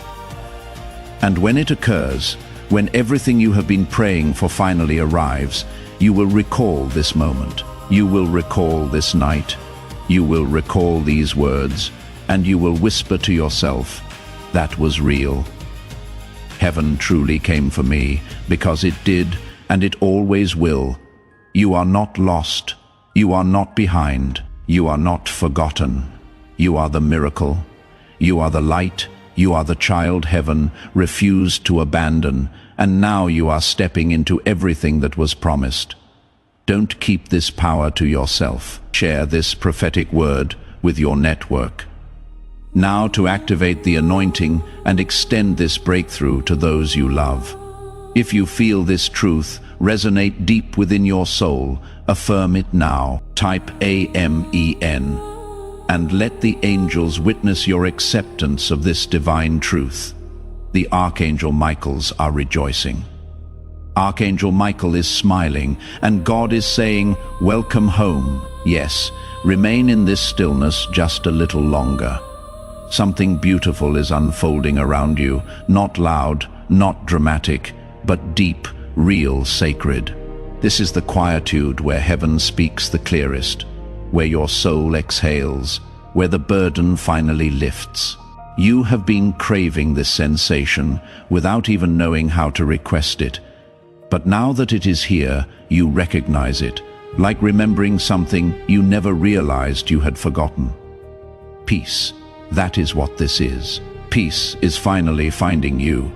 A: And when it occurs, when everything you have been praying for finally arrives, you will recall this moment. You will recall this night. You will recall these words, and you will whisper to yourself, "That was real. Heaven truly came for me, because it did, and it always will. You are not lost. You are not behind. You are not forgotten. You are the miracle. You are the light. You are the child heaven refused to abandon, and now you are stepping into everything that was promised. Don't keep this power to yourself. Share this prophetic word with your network. Now to activate the anointing and extend this breakthrough to those you love. If you feel this truth resonate deep within your soul, affirm it now. Type AMEN. And let the angels witness your acceptance of this divine truth. The Archangel Michaels are rejoicing. Archangel Michael is smiling, and God is saying, "Welcome home." Yes, remain in this stillness just a little longer. Something beautiful is unfolding around you, not loud, not dramatic, but deep, real, sacred. This is the quietude where heaven speaks the clearest, where your soul exhales, where the burden finally lifts. You have been craving this sensation without even knowing how to request it. But now that it is here, you recognize it, like remembering something you never realized you had forgotten. Peace. That is what this is. Peace is finally finding you.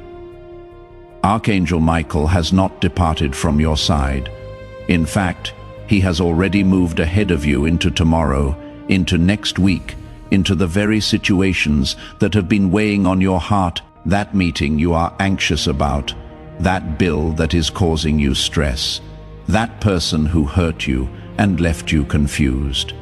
A: Archangel Michael has not departed from your side. In fact, he has already moved ahead of you into tomorrow, into next week, into the very situations that have been weighing on your heart, that meeting you are anxious about, that bill that is causing you stress, that person who hurt you and left you confused.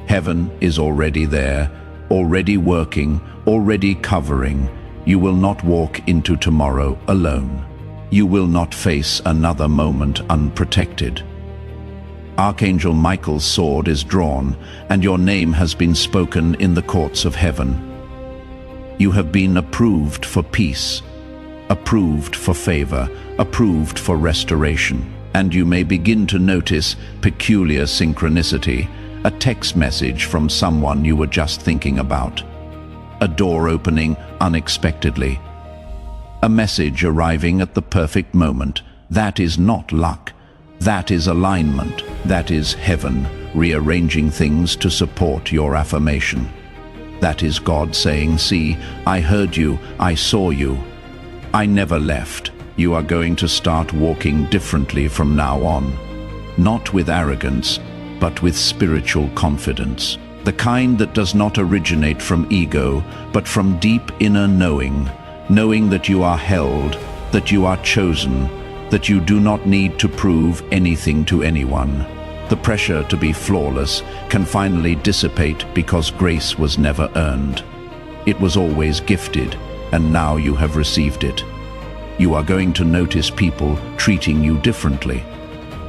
A: Heaven is already there, already working, already covering. You will not walk into tomorrow alone. You will not face another moment unprotected. Archangel Michael's sword is drawn, and your name has been spoken in the courts of heaven. You have been approved for peace, approved for favor, approved for restoration. And you may begin to notice peculiar synchronicity, a text message from someone you were just thinking about, a door opening unexpectedly, a message arriving at the perfect moment. That is not luck. That is alignment. That is heaven rearranging things to support your affirmation. That is God saying, "See, I heard you, I saw you. I never left." You are going to start walking differently from now on, not with arrogance, but with spiritual confidence. The kind that does not originate from ego, but from deep inner knowing, knowing that you are held, that you are chosen, that you do not need to prove anything to anyone. The pressure to be flawless can finally dissipate because grace was never earned. It was always gifted, and now you have received it. You are going to notice people treating you differently.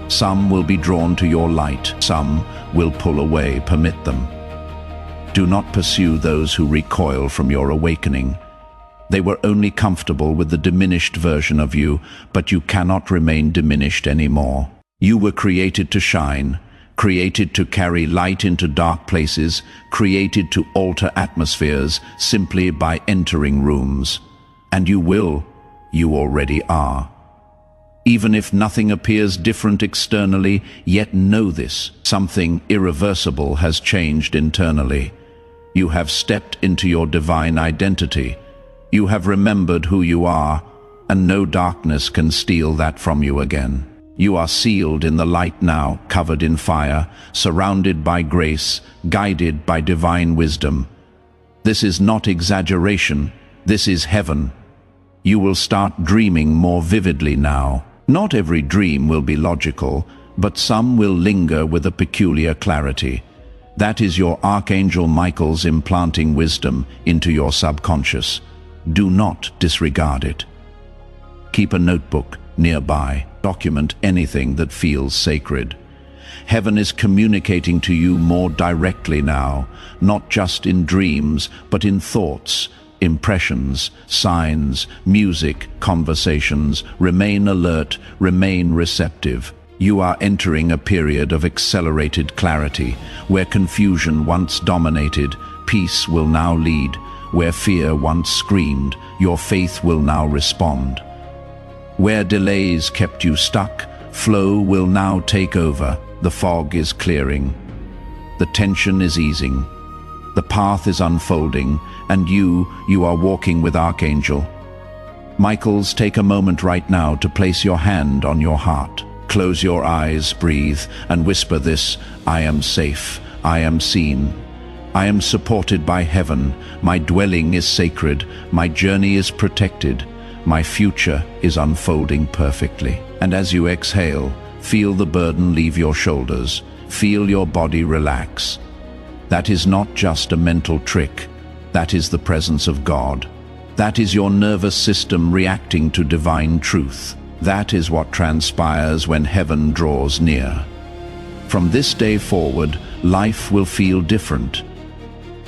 A: Some will be drawn to your light, some will pull away, permit them. Do not pursue those who recoil from your awakening. They were only comfortable with the diminished version of you, but you cannot remain diminished anymore. You were created to shine, created to carry light into dark places, created to alter atmospheres simply by entering rooms. And you will. You already are. Even if nothing appears different externally, yet know this: something irreversible has changed internally. You have stepped into your divine identity. You have remembered who you are, and no darkness can steal that from you again. You are sealed in the light now, covered in fire, surrounded by grace, guided by divine wisdom. This is not exaggeration, this is heaven. You will start dreaming more vividly now. Not every dream will be logical, but some will linger with a peculiar clarity. That is your Archangel Michael's implanting wisdom into your subconscious. Do not disregard it. Keep a notebook nearby. Document anything that feels sacred. Heaven is communicating to you more directly now, not just in dreams, but in thoughts, impressions, signs, music, conversations. Remain alert, remain receptive. You are entering a period of accelerated clarity. Where confusion once dominated, peace will now lead. Where fear once screamed, your faith will now respond. Where delays kept you stuck, flow will now take over. The fog is clearing. The tension is easing. The path is unfolding, and you are walking with Archangel. Michaels, take a moment right now to place your hand on your heart. Close your eyes, breathe, and whisper this: I am safe, I am seen. I am supported by heaven, my dwelling is sacred, my journey is protected, my future is unfolding perfectly. And as you exhale, feel the burden leave your shoulders, feel your body relax. That is not just a mental trick, that is the presence of God. That is your nervous system reacting to divine truth. That is what transpires when heaven draws near. From this day forward, life will feel different.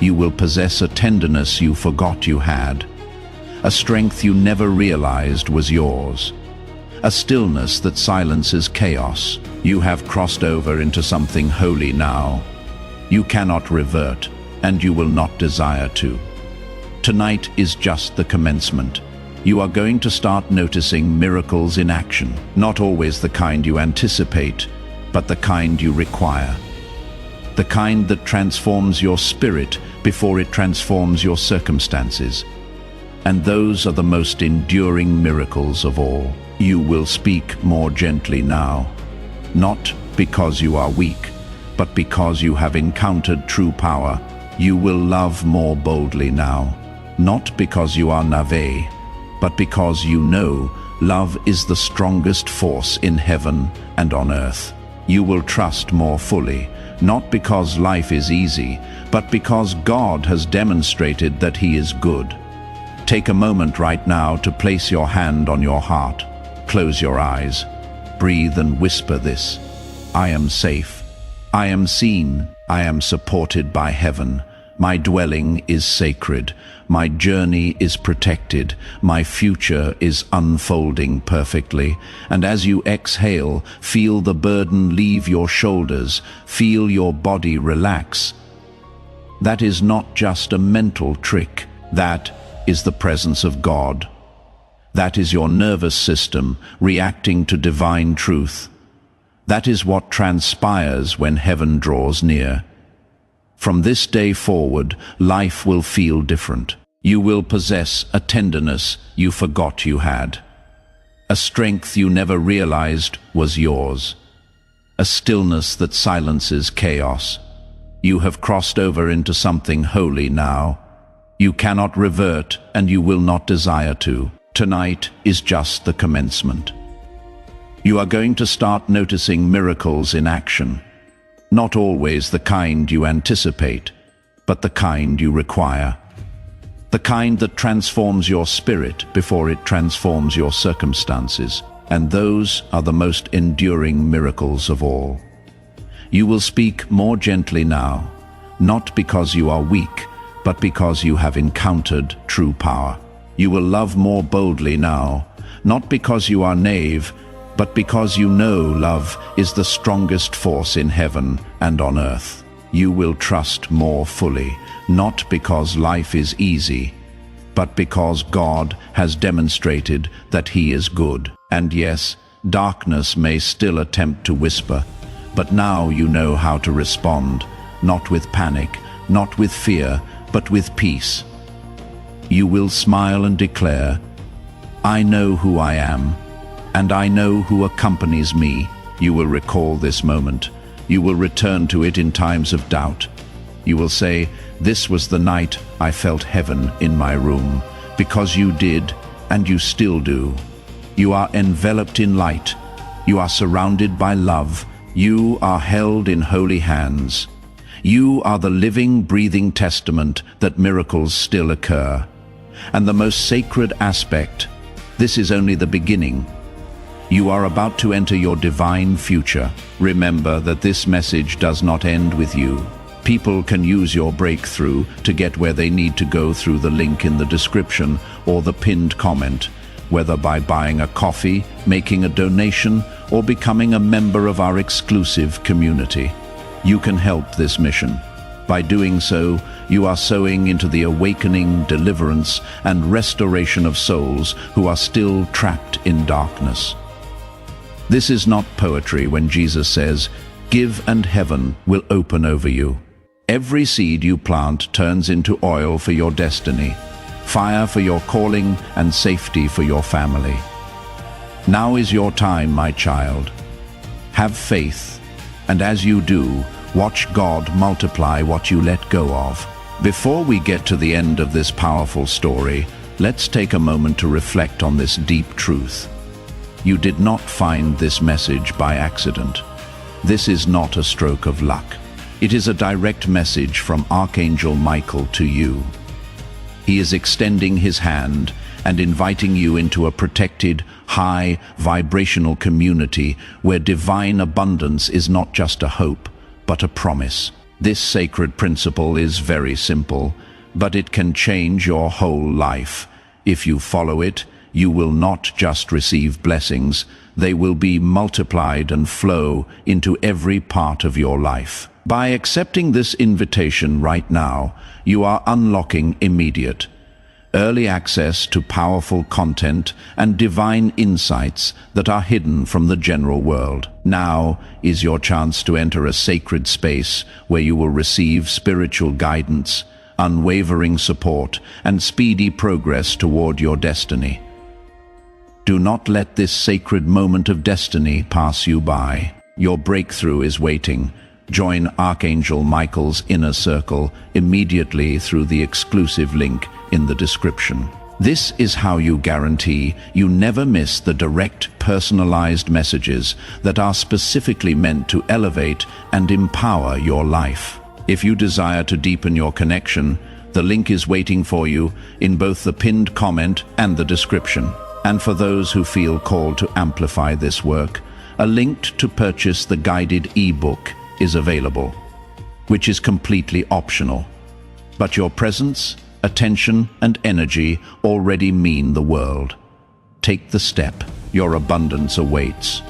A: You will possess a tenderness you forgot you had, a strength you never realized was yours, a stillness that silences chaos. You have crossed over into something holy now. You cannot revert, and you will not desire to. Tonight is just the commencement. You are going to start noticing miracles in action, not always the kind you anticipate, but the kind you require. The kind that transforms your spirit before it transforms your circumstances. And those are the most enduring miracles of all. You will speak more gently now, not because you are weak, but because you have encountered true power. You will love more boldly now, not because you are naïve, but because you know love is the strongest force in heaven and on earth. You will trust more fully, not because life is easy, but because God has demonstrated that He is good. Take a moment right now to place your hand on your heart. Close your eyes. Breathe and whisper this. I am safe. I am seen. I am supported by heaven. My dwelling is sacred. My journey is protected. My future is unfolding perfectly. And as you exhale, feel the burden leave your shoulders. Feel your body relax. That is not just a mental trick. That is the presence of God. That is your nervous system reacting to divine truth. That is what transpires when heaven draws near. From this day forward, life will feel different. You will possess a tenderness you forgot you had, a strength you never realized was yours, a stillness that silences chaos. You have crossed over into something holy now. You cannot revert, and you will not desire to. Tonight is just the commencement. You are going to start noticing miracles in action. Not always the kind you anticipate, but the kind you require. The kind that transforms your spirit before it transforms your circumstances. And those are the most enduring miracles of all. You will speak more gently now, not because you are weak, but because you have encountered true power. You will love more boldly now, not because you are naïve, but because you know love is the strongest force in heaven and on earth. You will trust more fully, not because life is easy, but because God has demonstrated that He is good. And yes, darkness may still attempt to whisper, but now you know how to respond, not with panic, not with fear, but with peace. You will smile and declare, I know who I am, and I know who accompanies me. You will recall this moment. You will return to it in times of doubt. You will say, this was the night I felt heaven in my room, because you did, and you still do. You are enveloped in light. You are surrounded by love. You are held in holy hands. You are the living, breathing testament that miracles still occur. And the most sacred aspect, this is only the beginning. You are about to enter your divine future. Remember that this message does not end with you. People can use your breakthrough to get where they need to go through the link in the description or the pinned comment, whether by buying a coffee, making a donation, or becoming a member of our exclusive community. You can help this mission. By doing so, you are sowing into the awakening, deliverance, and restoration of souls who are still trapped in darkness. This is not poetry when Jesus says, "Give and heaven will open over you." Every seed you plant turns into oil for your destiny, fire for your calling, and safety for your family. Now is your time, my child. Have faith, and as you do, watch God multiply what you let go of. Before we get to the end of this powerful story, let's take a moment to reflect on this deep truth. You did not find this message by accident. This is not a stroke of luck. It is a direct message from Archangel Michael to you. He is extending his hand, and inviting you into a protected, high vibrational community where divine abundance is not just a hope, but a promise. This sacred principle is very simple, but it can change your whole life. If you follow it, you will not just receive blessings, they will be multiplied and flow into every part of your life. By accepting this invitation right now, you are unlocking immediate, early access to powerful content and divine insights that are hidden from the general world. Now is your chance to enter a sacred space where you will receive spiritual guidance, unwavering support, and speedy progress toward your destiny. Do not let this sacred moment of destiny pass you by. Your breakthrough is waiting. Join Archangel Michael's inner circle immediately through the exclusive link in the description. This is how you guarantee you never miss the direct, personalized messages that are specifically meant to elevate and empower your life. If you desire to deepen your connection, the link is waiting for you in both the pinned comment and the description. And for those who feel called to amplify this work, a link to purchase the guided ebook is available, which is completely optional. But your presence, attention, and energy already mean the world. Take the step. Your abundance awaits.